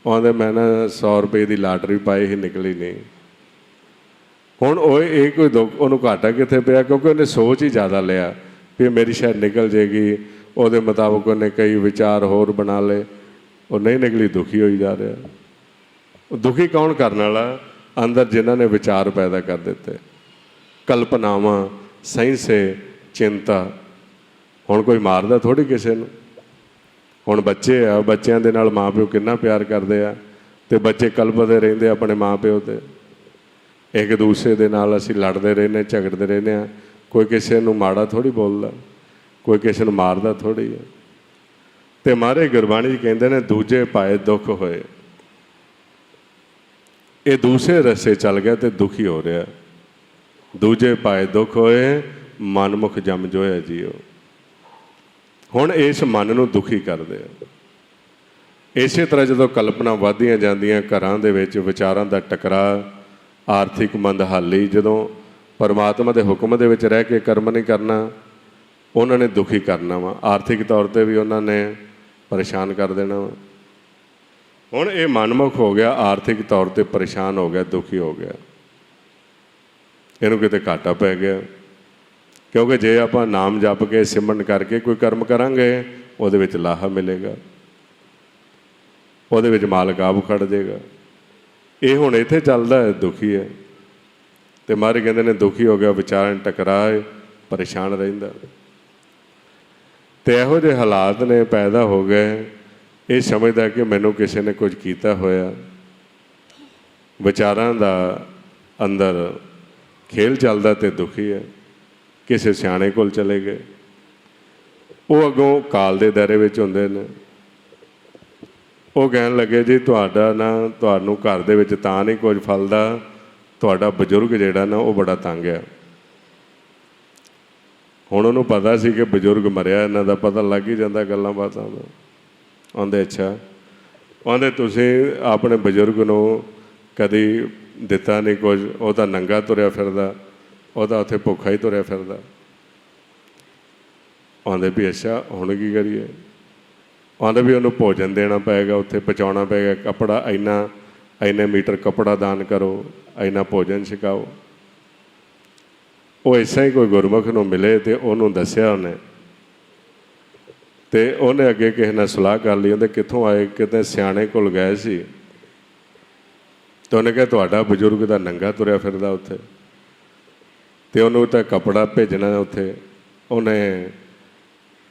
ਆਉਂਦਾ ਮੈਂ ਨਾ 100 ਰੁਪਏ ਦੀ ਲਾਟਰੀ ਪਾਈ ਹੀ, ਨਿਕਲੀ ਨਹੀਂ। ਹੁਣ ਉਹ ਇਹ ਕੋਈ ਦੁੱਖ, ਉਹਨੂੰ ਘਾਟਾ ਕਿੱਥੇ ਪਿਆ? ਕਿਉਂਕਿ ਉਹਨੇ ਸੋਚ ਹੀ ਜ਼ਿਆਦਾ ਲਿਆ ਵੀ ਮੇਰੀ ਸ਼ਾਇਦ ਨਿਕਲ ਜਾਏਗੀ। ਉਹਦੇ ਮੁਤਾਬਕ ਉਹਨੇ ਕਈ ਵਿਚਾਰ ਹੋਰ ਬਣਾ ਲਏ, ਉਹ ਨਹੀਂ ਨਿਕਲੀ, ਦੁਖੀ ਹੋਈ ਜਾ ਰਿਹਾ। ਉਹ ਦੁਖੀ ਕੌਣ ਕਰਨ ਵਾਲਾ? ਅੰਦਰ ਜਿਨ੍ਹਾਂ ਨੇ ਵਿਚਾਰ ਪੈਦਾ ਕਰ ਦਿੱਤੇ, ਕਲਪਨਾਵਾਂ, ਸੈਂਸੇ, ਚਿੰਤਾ। ਹੁਣ ਕੋਈ ਮਾਰਦਾ ਥੋੜ੍ਹੀ ਕਿਸੇ ਨੂੰ। ਹੁਣ ਬੱਚੇ ਆ, ਬੱਚਿਆਂ ਦੇ ਨਾਲ ਮਾਂ ਪਿਓ ਕਿੰਨਾ ਪਿਆਰ ਕਰਦੇ ਆ, ਅਤੇ ਬੱਚੇ ਕਲਪਦੇ ਰਹਿੰਦੇ ਆਪਣੇ ਮਾਂ ਪਿਓ 'ਤੇ। ਇੱਕ ਦੂਸਰੇ ਦੇ ਨਾਲ ਅਸੀਂ ਲੜਦੇ ਰਹਿੰਦੇ, ਝਗੜਦੇ ਰਹਿੰਦੇ ਹਾਂ। ਕੋਈ ਕਿਸੇ ਨੂੰ ਮਾੜਾ ਥੋੜ੍ਹੀ ਬੋਲਦਾ, ਕੋਈ ਕਿਸੇ ਨੂੰ ਮਾਰਦਾ ਥੋੜ੍ਹੀ ਹੈ। ਅਤੇ ਮਹਾਰਾਜ ਗੁਰਬਾਣੀ 'ਚ ਕਹਿੰਦੇ ਨੇ ਦੂਜੇ ਪਾਏ ਦੁੱਖ ਹੋਏ। ਇਹ ਦੂਸਰੇ ਰਸਤੇ ਚੱਲ ਗਿਆ ਅਤੇ ਦੁਖੀ ਹੋ ਰਿਹਾ। ਦੂਜੇ ਪਾਏ ਦੁੱਖ ਹੋਏ, ਮਨਮੁਖ ਜਮ ਜੋਇਆ ਜੀਓ। ਹੁਣ ਇਸ ਮਨ ਨੂੰ ਦੁਖੀ ਕਰਦੇ ਆ। ਇਸੇ ਤਰ੍ਹਾਂ ਜਦੋਂ ਕਲਪਨਾ ਵੱਧਦੀਆਂ ਜਾਂਦੀਆਂ, ਘਰਾਂ ਦੇ ਵਿੱਚ ਵਿਚਾਰਾਂ ਦਾ ਟਕਰਾਅ, ਆਰਥਿਕ ਮੰਦਹਾਲੀ, ਜਦੋਂ ਪਰਮਾਤਮਾ ਦੇ ਹੁਕਮ ਦੇ ਵਿੱਚ ਰਹਿ ਕੇ ਕਰਮ ਨਹੀਂ ਕਰਨਾ, ਉਹਨਾਂ ਨੇ ਦੁਖੀ ਕਰਨਾ ਵਾ। ਆਰਥਿਕ ਤੌਰ 'ਤੇ ਵੀ ਉਹਨਾਂ ਨੇ ਪਰੇਸ਼ਾਨ ਕਰ ਦੇਣਾ ਵਾ। ਹੁਣ ਇਹ ਮਨਮੁਖ ਹੋ ਗਿਆ, ਆਰਥਿਕ ਤੌਰ 'ਤੇ ਪਰੇਸ਼ਾਨ ਹੋ ਗਿਆ, ਦੁਖੀ ਹੋ ਗਿਆ। ਇਹਨੂੰ ਕਿਤੇ ਘਾਟਾ ਪੈ ਗਿਆ। ਕਿਉਂਕਿ ਜੇ ਆਪਾਂ ਨਾਮ ਜਪ ਕੇ, ਸਿਮਰਨ ਕਰਕੇ ਕੋਈ ਕਰਮ ਕਰਾਂਗੇ, ਉਹਦੇ ਵਿੱਚ ਲਾਹਾ ਮਿਲੇਗਾ, ਉਹਦੇ ਵਿੱਚ ਮਾਲਕ ਆਪ ਖੜ ਜਾਏਗਾ। ਇਹ ਹੁਣ ਇੱਥੇ ਚੱਲਦਾ ਹੈ, ਦੁਖੀ ਹੈ। ਅਤੇ ਮਹਾਰਾਜ ਕਹਿੰਦੇ ਨੇ ਦੁਖੀ ਹੋ ਗਿਆ, ਵਿਚਾਰਾਂ ਟਕਰਾਏ, ਪਰੇਸ਼ਾਨ ਰਹਿੰਦਾ। ਅਤੇ ਇਹੋ ਜਿਹੇ ਹਾਲਾਤ ਨੇ ਪੈਦਾ ਹੋ ਗਏ। ਇਹ ਸਮਝਦਾ ਕਿ ਮੈਨੂੰ ਕਿਸੇ ਨੇ ਕੁਝ ਕੀਤਾ ਹੋਇਆ। ਵਿਚਾਰਾਂ ਦਾ ਅੰਦਰ ਖੇਲ ਚੱਲਦਾ ਅਤੇ ਦੁਖੀ ਹੈ। ਕਿਸੇ ਸਿਆਣੇ ਕੋਲ ਚਲੇ ਗਏ, ਉਹ ਅੱਗੋਂ ਕਾਲ ਦੇ ਦਾਇਰੇ ਵਿੱਚ ਹੁੰਦੇ ਨੇ। ਉਹ ਕਹਿਣ ਲੱਗੇ ਜੀ ਤੁਹਾਨੂੰ ਘਰ ਦੇ ਵਿੱਚ ਤਾਂ ਨਹੀਂ ਕੁਝ ਫਲਦਾ, ਤੁਹਾਡਾ ਬਜ਼ੁਰਗ ਜਿਹੜਾ ਨਾ ਉਹ ਬੜਾ ਤੰਗ ਆ। ਹੁਣ ਉਹਨੂੰ ਪਤਾ ਸੀ ਕਿ ਬਜ਼ੁਰਗ ਮਰਿਆ, ਇਹਨਾਂ ਦਾ ਪਤਾ ਲੱਗ ਹੀ ਜਾਂਦਾ ਗੱਲਾਂ ਬਾਤਾਂ ਦਾ। ਆਉਂਦੇ ਅੱਛਾ, ਆਉਂਦੇ ਤੁਸੀਂ ਆਪਣੇ ਬਜ਼ੁਰਗ ਨੂੰ ਕਦੀ ਦਿੱਤਾ ਨਹੀਂ ਕੁਝ, ਉਹ ਤਾਂ ਨੰਗਾ ਤੁਰਿਆ ਫਿਰਦਾ, ਉਹ ਤਾਂ ਉੱਥੇ ਭੁੱਖਾ ਹੀ ਤੁਰਿਆ ਫਿਰਦਾ। ਆਉਂਦੇ ਵੀ ਅੱਛਾ ਹੁਣ ਕੀ ਕਰੀਏ? ਆਉਂਦੇ ਵੀ ਉਹਨੂੰ ਭੋਜਨ ਦੇਣਾ ਪਏਗਾ, ਉੱਥੇ ਪਹੁੰਚਾਉਣਾ ਪਏਗਾ, ਕੱਪੜਾ ਇੰਨੇ ਮੀਟਰ ਕੱਪੜਾ ਦਾਨ ਕਰੋ, ਇੰਨਾ ਭੋਜਨ ਛਕਾਓ। ਉਹ ਐਸਾ ਹੀ ਕੋਈ ਗੁਰਮੁਖ ਨੂੰ ਮਿਲੇ ਅਤੇ ਉਹਨੂੰ ਦੱਸਿਆ ਉਹਨੇ ਤੇ ਉਹਨੇ ਅੱਗੇ ਕਿਸੇ ਨਾਲ ਸਲਾਹ ਕਰ ਲਈ, ਉਹਦੇ ਕਿੱਥੋਂ ਆਏ, ਕਿਤੇ ਸਿਆਣੇ ਕੋਲ ਗਏ ਸੀ। ਤੇ ਉਹਨੇ ਕਿਹਾ ਤੁਹਾਡਾ ਬਜ਼ੁਰਗ ਦਾ ਨੰਗਾ ਤੁਰਿਆ ਫਿਰਦਾ ਉੱਥੇ, ਤੇ ਉਹਨੂੰ ਤਾਂ ਕੱਪੜਾ ਭੇਜਣਾ ਉੱਥੇ। ਉਹਨੇ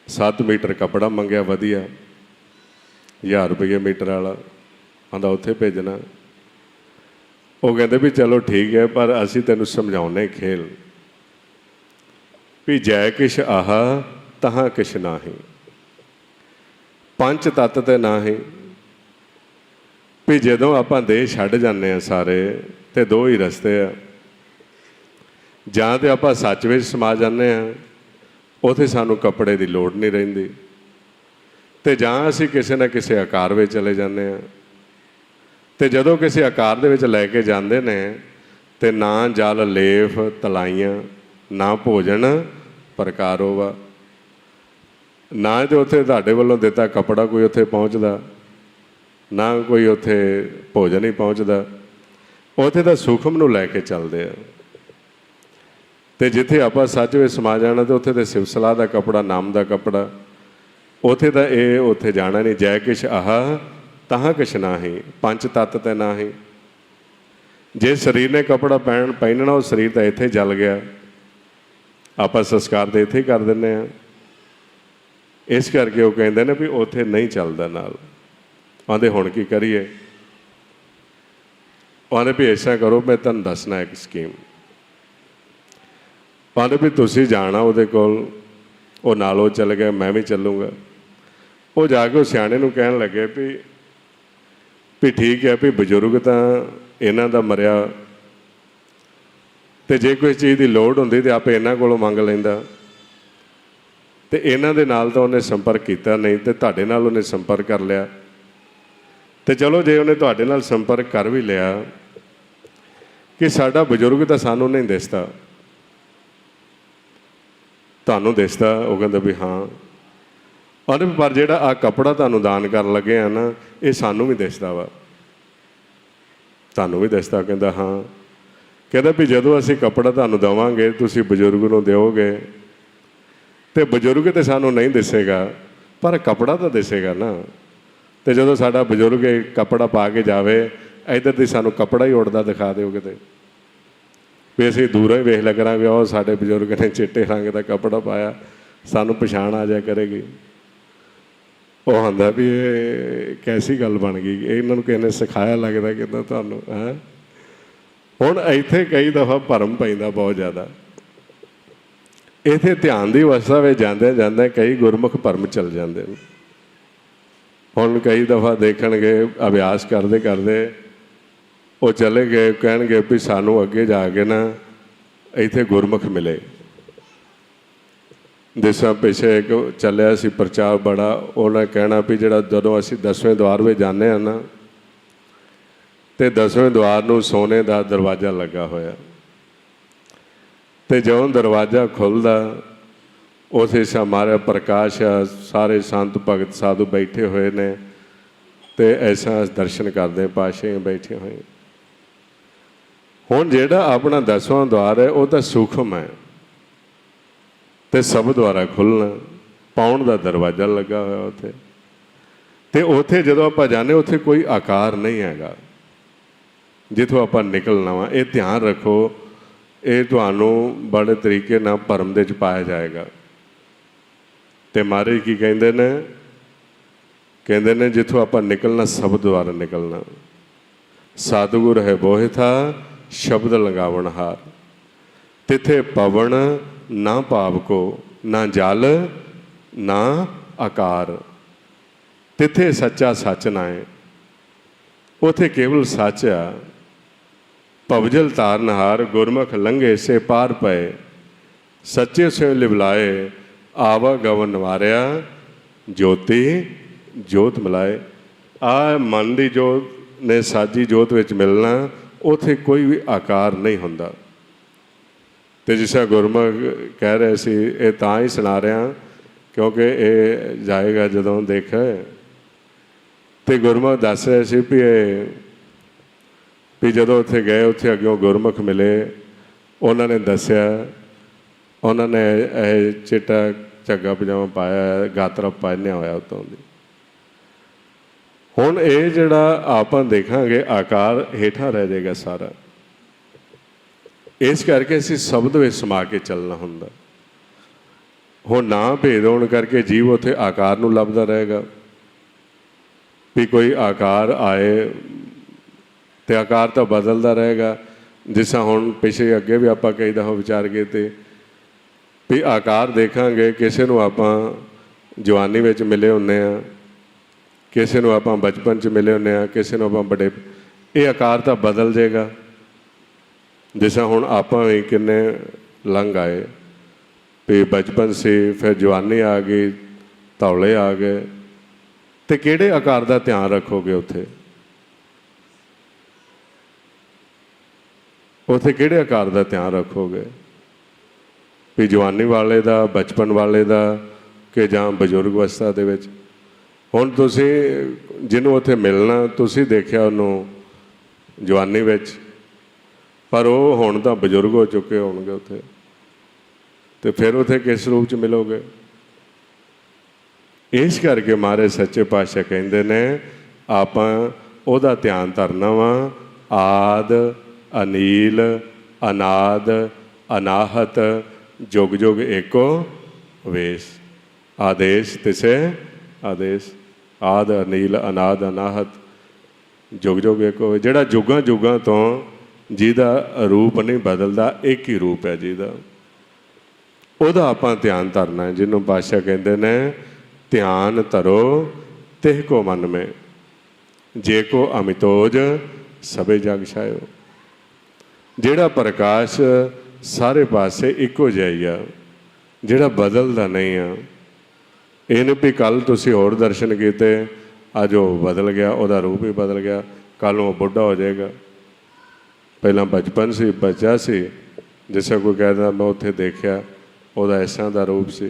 7 ਮੀਟਰ ਕੱਪੜਾ ਮੰਗਿਆ ਵਧੀਆ, 1000 ਰੁਪਏ ਮੀਟਰ ਵਾਲਾ, ਆਂਦਾ ਉੱਥੇ ਭੇਜਣਾ। ਉਹ ਕਹਿੰਦੇ ਵੀ ਚਲੋ ਠੀਕ ਹੈ, ਪਰ ਅਸੀਂ ਤੈਨੂੰ ਸਮਝਾਉਣੇ ਖੇਲ ਵੀ ਜੈ ਕਿਛ ਆਹ ਤਹਾਂ ਕਿਛ ਨਾਹੀਂ, ਪੰਜ ਤੱਤ ਤੇ ਨਾਹੀਂ। ਵੀ ਜਦੋਂ ਆਪਾਂ ਦੇਹ ਛੱਡ ਜਾਂਦੇ ਹਾਂ ਸਾਰੇ, ਤੇ 2 ਹੀ ਰਸਤੇ ਆ, ਜਾਂ ਤਾਂ ਆਪਾਂ ਸੱਚ ਵਿੱਚ ਸਮਾ ਜਾਂਦੇ ਹਾਂ, ਉੱਥੇ ਸਾਨੂੰ ਕੱਪੜੇ ਦੀ ਲੋੜ ਨਹੀਂ ਰਹਿੰਦੀ, ਤੇ ਜਾਂ ਅਸੀਂ ਕਿਸੇ ਨਾ ਕਿਸੇ ਆਕਾਰ ਵਿੱਚ ਚਲੇ ਜਾਂਦੇ ਹਾਂ। ਤੇ ਜਦੋਂ ਕਿਸੇ ਆਕਾਰ ਦੇ ਵਿੱਚ ਲੈ ਕੇ ਜਾਂਦੇ ਨੇ, ਤੇ ਨਾ ਜਲ ਲੇਫ ਤਲਾਈਆਂ, ਨਾ ਭੋਜਨ ਪ੍ਰਕਾਰੋ ਵਾ, ਨਾ ਤੇ ਉੱਥੇ ਤੁਹਾਡੇ ਵੱਲੋਂ ਦਿੱਤਾ ਕੱਪੜਾ ਕੋਈ ਉੱਥੇ ਪਹੁੰਚਦਾ, ਨਾ ਕੋਈ ਉੱਥੇ ਭੋਜਨ ਹੀ ਪਹੁੰਚਦਾ। ਉੱਥੇ ਤਾਂ ਸੂਖਮ ਨੂੰ ਲੈ ਕੇ ਚੱਲਦੇ ਆ। ਤੇ ਜਿੱਥੇ ਆਪਾਂ ਸੱਚ ਵਿੱਚ ਸਮਾ ਜਾਣਾ, ਤੇ ਉੱਥੇ ਤਾਂ ਸਿਵ ਸਲਾਹ ਦਾ ਕੱਪੜਾ, ਨਾਮ ਦਾ ਕੱਪੜਾ, ਉੱਥੇ ਤਾਂ ਇਹ ਉੱਥੇ ਜਾਣਾ ਨਹੀਂ। ਜੈ ਕਿਛ ਆਹ ਤਹਾਂ ਕਿਛ ਨਾਹੀਂ, ਪੰਜ ਤੱਤ ਤੇ ਨਾਹੀਂ। ਜੇ ਸਰੀਰ ਨੇ ਕੱਪੜਾ ਪਹਿਨਣਾ, ਉਹ ਸਰੀਰ ਤਾਂ ਇੱਥੇ ਜਲ ਗਿਆ, ਆਪਾਂ ਸੰਸਕਾਰ ਤਾਂ ਇੱਥੇ ਹੀ ਕਰ ਦਿੰਦੇ ਹਾਂ। ਇਸ ਕਰਕੇ ਉਹ ਕਹਿੰਦੇ ਨੇ ਵੀ ਉੱਥੇ ਨਹੀਂ ਚੱਲਦਾ ਨਾਲ। ਆਂਦੇ ਹੁਣ ਕੀ ਕਰੀਏ? ਆਂਦੇ ਵੀ ਐਸਾ ਕਰੋ, ਮੈਂ ਤੁਹਾਨੂੰ ਦੱਸਣਾ ਇੱਕ ਸਕੀਮ। ਆਂਦੇ ਵੀ ਤੁਸੀਂ ਜਾਣਾ ਉਹਦੇ ਕੋਲ, ਉਹ ਨਾਲ ਉਹ ਚੱਲ ਗਿਆ, ਮੈਂ ਵੀ ਚੱਲੂੰਗਾ। ਉਹ ਜਾ ਕੇ ਉਹ ਸਿਆਣੇ ਨੂੰ ਕਹਿਣ ਲੱਗੇ ਵੀ ਠੀਕ ਹੈ, ਵੀ ਬਜ਼ੁਰਗ ਤਾਂ ਇਹਨਾਂ ਦਾ ਮਰਿਆ, ਤੇ ਜੇ ਕੋਈ ਚੀਜ਼ ਦੀ ਲੋੜ ਹੁੰਦੀ ਤਾਂ ਆਪੇ ਇਹਨਾਂ ਕੋਲੋਂ ਮੰਗ ਲੈਂਦਾ, ਤੇ ਇਹਨਾਂ ਦੇ ਨਾਲ ਤਾਂ ਉਹਨੇ ਸੰਪਰਕ ਕੀਤਾ ਨਹੀਂ, ਤੇ ਤੁਹਾਡੇ ਨਾਲ ਉਹਨੇ ਸੰਪਰਕ ਕਰ ਲਿਆ। ਤੇ ਚਲੋ ਜੇ ਉਹਨੇ ਤੁਹਾਡੇ ਨਾਲ ਸੰਪਰਕ ਕਰ ਵੀ ਲਿਆ, ਕਿ ਸਾਡਾ ਬਜ਼ੁਰਗ ਤਾਂ ਸਾਨੂੰ ਨਹੀਂ ਦਿਸਦਾ, ਤੁਹਾਨੂੰ ਦਿਸਦਾ? ਉਹ ਕਹਿੰਦਾ ਵੀ ਹਾਂ। ਉਹਨੇ ਪਰ ਜਿਹੜਾ ਆਹ ਕੱਪੜਾ ਤੁਹਾਨੂੰ ਦਾਨ ਕਰਨ ਲੱਗੇ ਆ ਨਾ, ਇਹ ਸਾਨੂੰ ਵੀ ਦਿਸਦਾ ਵਾ, ਤੁਹਾਨੂੰ ਵੀ ਦਿਸਦਾ? ਕਹਿੰਦਾ ਹਾਂ। ਕਹਿੰਦਾ ਵੀ ਜਦੋਂ ਅਸੀਂ ਕੱਪੜਾ ਤੁਹਾਨੂੰ ਦੇਵਾਂਗੇ, ਤੁਸੀਂ ਬਜ਼ੁਰਗ ਨੂੰ ਦਿਓਗੇ, ਤੇ ਬਜ਼ੁਰਗ ਤਾਂ ਸਾਨੂੰ ਨਹੀਂ ਦਿਸੇਗਾ, ਪਰ ਕੱਪੜਾ ਤਾਂ ਦਿਸੇਗਾ ਨਾ। ਤੇ ਜਦੋਂ ਸਾਡਾ ਬਜ਼ੁਰਗ ਕੱਪੜਾ ਪਾ ਕੇ ਜਾਵੇ, ਇੱਧਰ ਦੀ ਸਾਨੂੰ ਕੱਪੜਾ ਹੀ ਉੱਡਦਾ ਦਿਖਾ ਦਿਓ ਕਿਤੇ, ਵੀ ਅਸੀਂ ਦੂਰੋਂ ਹੀ ਵੇਖ ਲਿਆ ਕਰਾਂਗੇ, ਉਹ ਸਾਡੇ ਬਜ਼ੁਰਗ ਨੇ ਚਿੱਟੇ ਰੰਗ ਦਾ ਕੱਪੜਾ ਪਾਇਆ, ਸਾਨੂੰ ਪਛਾਣ ਆ ਜਾਇਆ ਕਰੇਗੀ। ਉਹ ਹੁੰਦਾ ਵੀ ਇਹ ਕੈਸੀ ਗੱਲ ਬਣ ਗਈ, ਇਹਨਾਂ ਨੂੰ ਕਿਸੇ ਨੇ ਸਿਖਾਇਆ ਲੱਗਦਾ ਕਿੱਦਾਂ ਤੁਹਾਨੂੰ ਹੈਂ। ਹੁਣ ਇੱਥੇ ਕਈ ਦਫਾ ਭਰਮ ਪੈਂਦਾ ਬਹੁਤ ਜ਼ਿਆਦਾ। ਇੱਥੇ ਧਿਆਨ ਦੀ ਅਵਸਥਾ ਵਿੱਚ ਜਾਂਦੇ ਜਾਂਦੇ ਕਈ ਗੁਰਮੁਖ ਭਰਮ ਚੱਲ ਜਾਂਦੇ ਨੇ। ਹੁਣ ਕਈ ਦਫਾ ਦੇਖਣਗੇ, ਅਭਿਆਸ ਕਰਦੇ ਕਰਦੇ ਉਹ ਚਲੇ ਗਏ, ਕਹਿਣਗੇ ਵੀ ਸਾਨੂੰ ਅੱਗੇ ਜਾ ਕੇ ਨਾ ਇੱਥੇ ਗੁਰਮੁਖ ਮਿਲੇ। ਜਿਸ ਤਰ੍ਹਾਂ ਪਿੱਛੇ ਇੱਕ ਚੱਲਿਆ ਸੀ ਪ੍ਰਚਾਰ ਬੜਾ, ਉਹਨੇ ਕਹਿਣਾ ਵੀ ਜਿਹੜਾ ਜਦੋਂ ਅਸੀਂ 10ਵੇਂ ਦੁਆਰ ਵਿੱਚ ਜਾਂਦੇ ਹਾਂ ਨਾ, ਤੇ 10ਵੇਂ ਦੁਆਰ ਨੂੰ ਸੋਨੇ ਦਾ ਦਰਵਾਜ਼ਾ ਲੱਗਾ ਹੋਇਆ, ਤੇ ਜਦੋਂ ਦਰਵਾਜ਼ਾ ਖੁੱਲ੍ਹਦਾ, ਉੱਥੇ ਮਾਰਾ ਪ੍ਰਕਾਸ਼ ਆ, ਸਾਰੇ ਸੰਤ ਭਗਤ ਸਾਧੂ ਬੈਠੇ ਹੋਏ ਨੇ, ਤੇ ਐਸਾ ਦਰਸ਼ਨ ਕਰਦੇ ਪਾਤਸ਼ਾਹ ਬੈਠੇ ਹੋਏ। ਹੁਣ ਜਿਹੜਾ ਆਪਣਾ 10ਵਾਂ ਦੁਆਰ ਹੈ, ਉਹ ਤਾਂ ਸੂਖਮ ਹੈ, ਤੇ ਸਭ ਦੁਆਰਾ ਖੁੱਲ੍ਹਣਾ, ਪਾਉਣ ਦਾ ਦਰਵਾਜ਼ਾ ਲੱਗਾ ਹੋਇਆ ਉੱਥੇ। ਤੇ ਉੱਥੇ ਜਦੋਂ ਆਪਾਂ ਜਾਂਦੇ, ਉੱਥੇ ਕੋਈ ਆਕਾਰ ਨਹੀਂ ਹੈਗਾ ਜਿੱਥੋਂ ਆਪਾਂ ਨਿਕਲਣਾ ਵਾ। ਇਹ ਧਿਆਨ ਰੱਖੋ, ਇਹ ਤੁਹਾਨੂੰ ਬੜੇ ਤਰੀਕੇ ਨਾਲ ਭਰਮ ਦੇ ਵਿੱਚ ਪਾਇਆ ਜਾਏਗਾ। ਤੇ ਮਹਾਰਾਜ ਕੀ ਕਹਿੰਦੇ ਨੇ? ਕਹਿੰਦੇ ਨੇ ਜਿੱਥੋਂ ਆਪਾਂ ਨਿਕਲਣਾ, ਸਭ ਦੁਆਰਾ ਨਿਕਲਣਾ। ਸਤਿਗੁਰ ਹੈ ਬੋਹਿ ਥਾ, ਸ਼ਬਦ ਲਗਾਵਣ ਹਾਰ, ਤਿੱਥੇ ਪਵਨ ਨਾ ਭਾਵ ਕੋ, ਨਾ ਜਲ ਨਾ ਆਕਾਰ, ਤਿੱਥੇ ਸੱਚਾ ਸੱਚ ਨਾ ਹੈ। ਉੱਥੇ ਕੇਵਲ ਸੱਚ ਆ। ਭਵਜਲ ਤਾਰਨਹਾਰ, ਗੁਰਮੁਖ ਲੰਘੇ ਸੇ ਪਾਰ ਪਏ, ਸੱਚੇ ਸੇ ਲਿਵਲਾਏ, ਆਵਾਗਮਨ ਵਾਰਿਆ, ਜੋਤੀ ਜੋਤ ਮਿਲਾਏ। ਆਹ ਮਨ ਦੀ ਜੋਤ ਨੇ ਸਾਜੀ ਜੋਤ ਵਿੱਚ ਮਿਲਣਾ, ਉੱਥੇ ਕੋਈ ਵੀ ਆਕਾਰ ਨਹੀਂ ਹੁੰਦਾ। ਤੇ ਜਿਸ ਤਰ੍ਹਾਂ ਗੁਰਮੁਖ ਕਹਿ ਰਹੇ ਸੀ, ਇਹ ਤਾਂ ਹੀ ਸੁਣਾ ਰਿਹਾ ਕਿਉਂਕਿ ਇਹ ਜਾਏਗਾ ਜਦੋਂ ਦੇਖੇ। ਤੇ ਗੁਰਮੁਖ ਦੱਸ ਰਹੇ ਸੀ ਵੀ ਜਦੋਂ ਉੱਥੇ ਗਏ, ਉੱਥੇ ਅੱਗਿਓਂ ਗੁਰਮੁਖ ਮਿਲੇ, ਉਹਨਾਂ ਨੇ ਦੱਸਿਆ, ਉਹਨਾਂ ਨੇ ਇਹ ਚਿੱਟਾ झग्गा पजामा पाया है, गातरा पहनिया होया उत्तों दी। हुण ये जिहड़ा आपां देखांगे आकार हेठां रह जाएगा सारा, इस करके असीं शब्द विच समा के चलना हुंदा। हुण ना भेद होण करके जीव उत्थे आकार नूं लभदा रहेगा भी कोई आकार आए तो आकार तो बदलता रहेगा। जिस हुण पिछले अगे भी आपां कई दफा विचार गए थे भी आकार देखांगे, किसी नूं आपां जवानी विच मिले हुंदे आ, किसी नूं आपां बचपन च मिले हुंदे आ, किसी नूं आपां बड़े, ये आकार तो बदल जाएगा। जिस हुण आपां भी किन्ने लंघ आए भी बचपन से फिर जवानी आ गई, धौले आ गए, तो किहड़े आकार का ध्यान रखोगे उत्थे? उत्थे किहड़े आकार का ध्यान रखोगे भी जवानी वाले का, बचपन वाले का, कि जां बजुर्ग अवस्था दे विच? हुण तुसीं जिन्हों उत्थे मिलना, तुसीं देखिया उन्होंने जवानी विच, पर वो हुण तां बजुर्ग हो चुके होणगे उत्थे, तो फिर उत्थे किस रूप च मिलोगे? इस करके महाराज सच्चे पातशाह कहते ने आपां ओहदा ध्यान धरना वा, आद अनील अनाद अनाहत जुग जुग एको वेश। आदेश तिसे आदेश, आद अनील अनाद अनाहत जुग जुग एको वेश। जिहड़ा जुगां जुगां तो जिहदा रूप नहीं बदलदा, एक ही रूप है जिहदा, ओहदा आपां ध्यान धरना है। जिन्हों पातशाह कहते ने ध्यान धरो तिह को मन में, जे को अमितोज सबे जग छायो। जिहड़ा प्रकाश सारे पासे इको जिहा ही आ, जिहड़ा बदलदा नहीं आ। ਇਹ नहीं भी कल तुसीं होर दर्शन किए, अज वो बदल गया, ਉਹਦਾ रूप ही बदल गया, कल वो बुढ़ा हो जाएगा। पहला बचपन से बच्चा से, जिसे कोई कहता मैं उत्थे देखिया ਉਹਦਾ इस तरह का रूप से,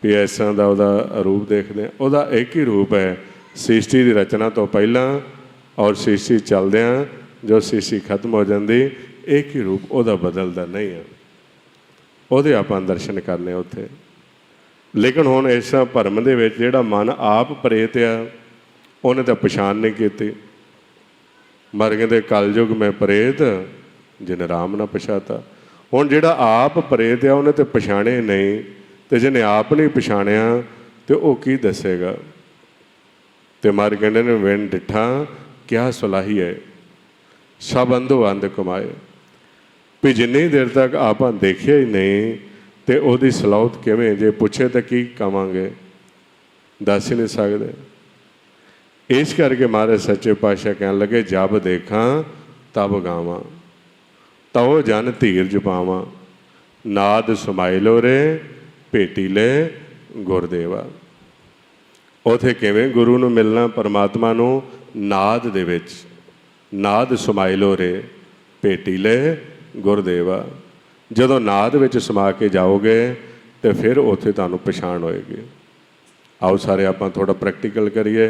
भी इस तरह का ਉਹਦਾ रूप देखते हैं। ਉਹਦਾ एक ही रूप है सृष्टि की रचना तो पहला और सृष्टि चलद्या जो सृष्टि खत्म हो जाती, एक ही रूप ਉਹਦਾ बदलता नहीं है। ਉਹਦੇ ਆਪਾਂ दर्शन करने उत्थे। लेकिन हुण इस भरम दे विच जिहड़ा मन आप प्रेत आ, उन्हें तो पछाण नहीं की। मर कहते कलयुग में प्रेत जिन्हें राम ना पछाता। हुण जिहड़ा आप प्रेत आ उन्हें तो पछाणे नहीं, तो जिन्हें आप नहीं पछाणिया तो वह की दसेगा? तो मर कहते ने विण डिठा क्या सुलाही है, सब अंधो अंध कमाए। भी जिन्नी देर तक आप देखिया ही नहीं तो ਉਹਦੀ ਸਲਾਹਤ किवें? जे पूछे तो की कहांगे, दस ही नहीं सकते। इस करके महाराज सच्चे पातशाह कहन लगे जब देखा तब गावां, तवो जन धीरज पावां, नाद समाए लो रे भेटी ले गुरदेवा। उथे किवें गुरु नूं मिलना, परमात्मा नूं नाद दे विच, नाद समाए लो रे भेटी ले गुरदेवा। जदों नाद विच समा के जाओगे तो फिर उत्थे तुहानूं पछाण होएगी। आओ सारे आपां थोड़ा प्रैक्टिकल करिए।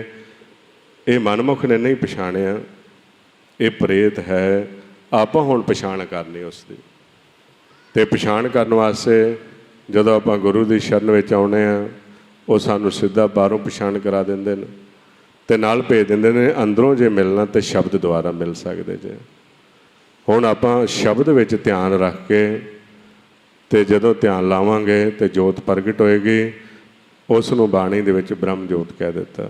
ये मनमुख ने नहीं पछाणिया, ये प्रेत है, आपां हुण पछाण करनी उसकी। तो पछाण करने वास्ते जदों आपां गुरु की शरण विच आउणे आ, वो सानूं सीधा बाहरों पछाण करा दिंदे ने ते नाल भेज दिंदे ने अंदरों जे मिलना तो शब्द द्वारा मिल सकते जे। हुण आपां शब्द विच ध्यान रख के ते जदों ध्यान लावांगे तो जोत प्रगट होएगी। उसनूं बाणी दे विच ब्रह्म जोत कह दिता।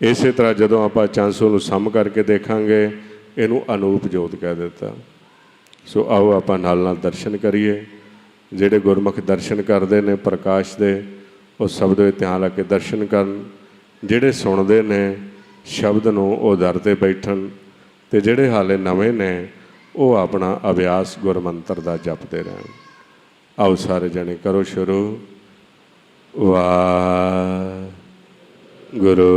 इस तरह जदों आपां चांसू नूं सम करके देखांगे, इहनूं अनूप जोत कह दिता। सो आओ आपां नाल नाल दर्शन करिए। जिहड़े गुरमुख दर्शन करते ने प्रकाश दे, उस शब्द विच ध्यान ला के दर्शन करन। जिहड़े सुणदे ने शब्द नूं ओह दर ते बैठन, ते जिहड़े हाले नवें ने वो अपना अभ्यास गुरमंत्र दा जपते रहन। आओ सारे जने करो शुरू। वाह गुरु।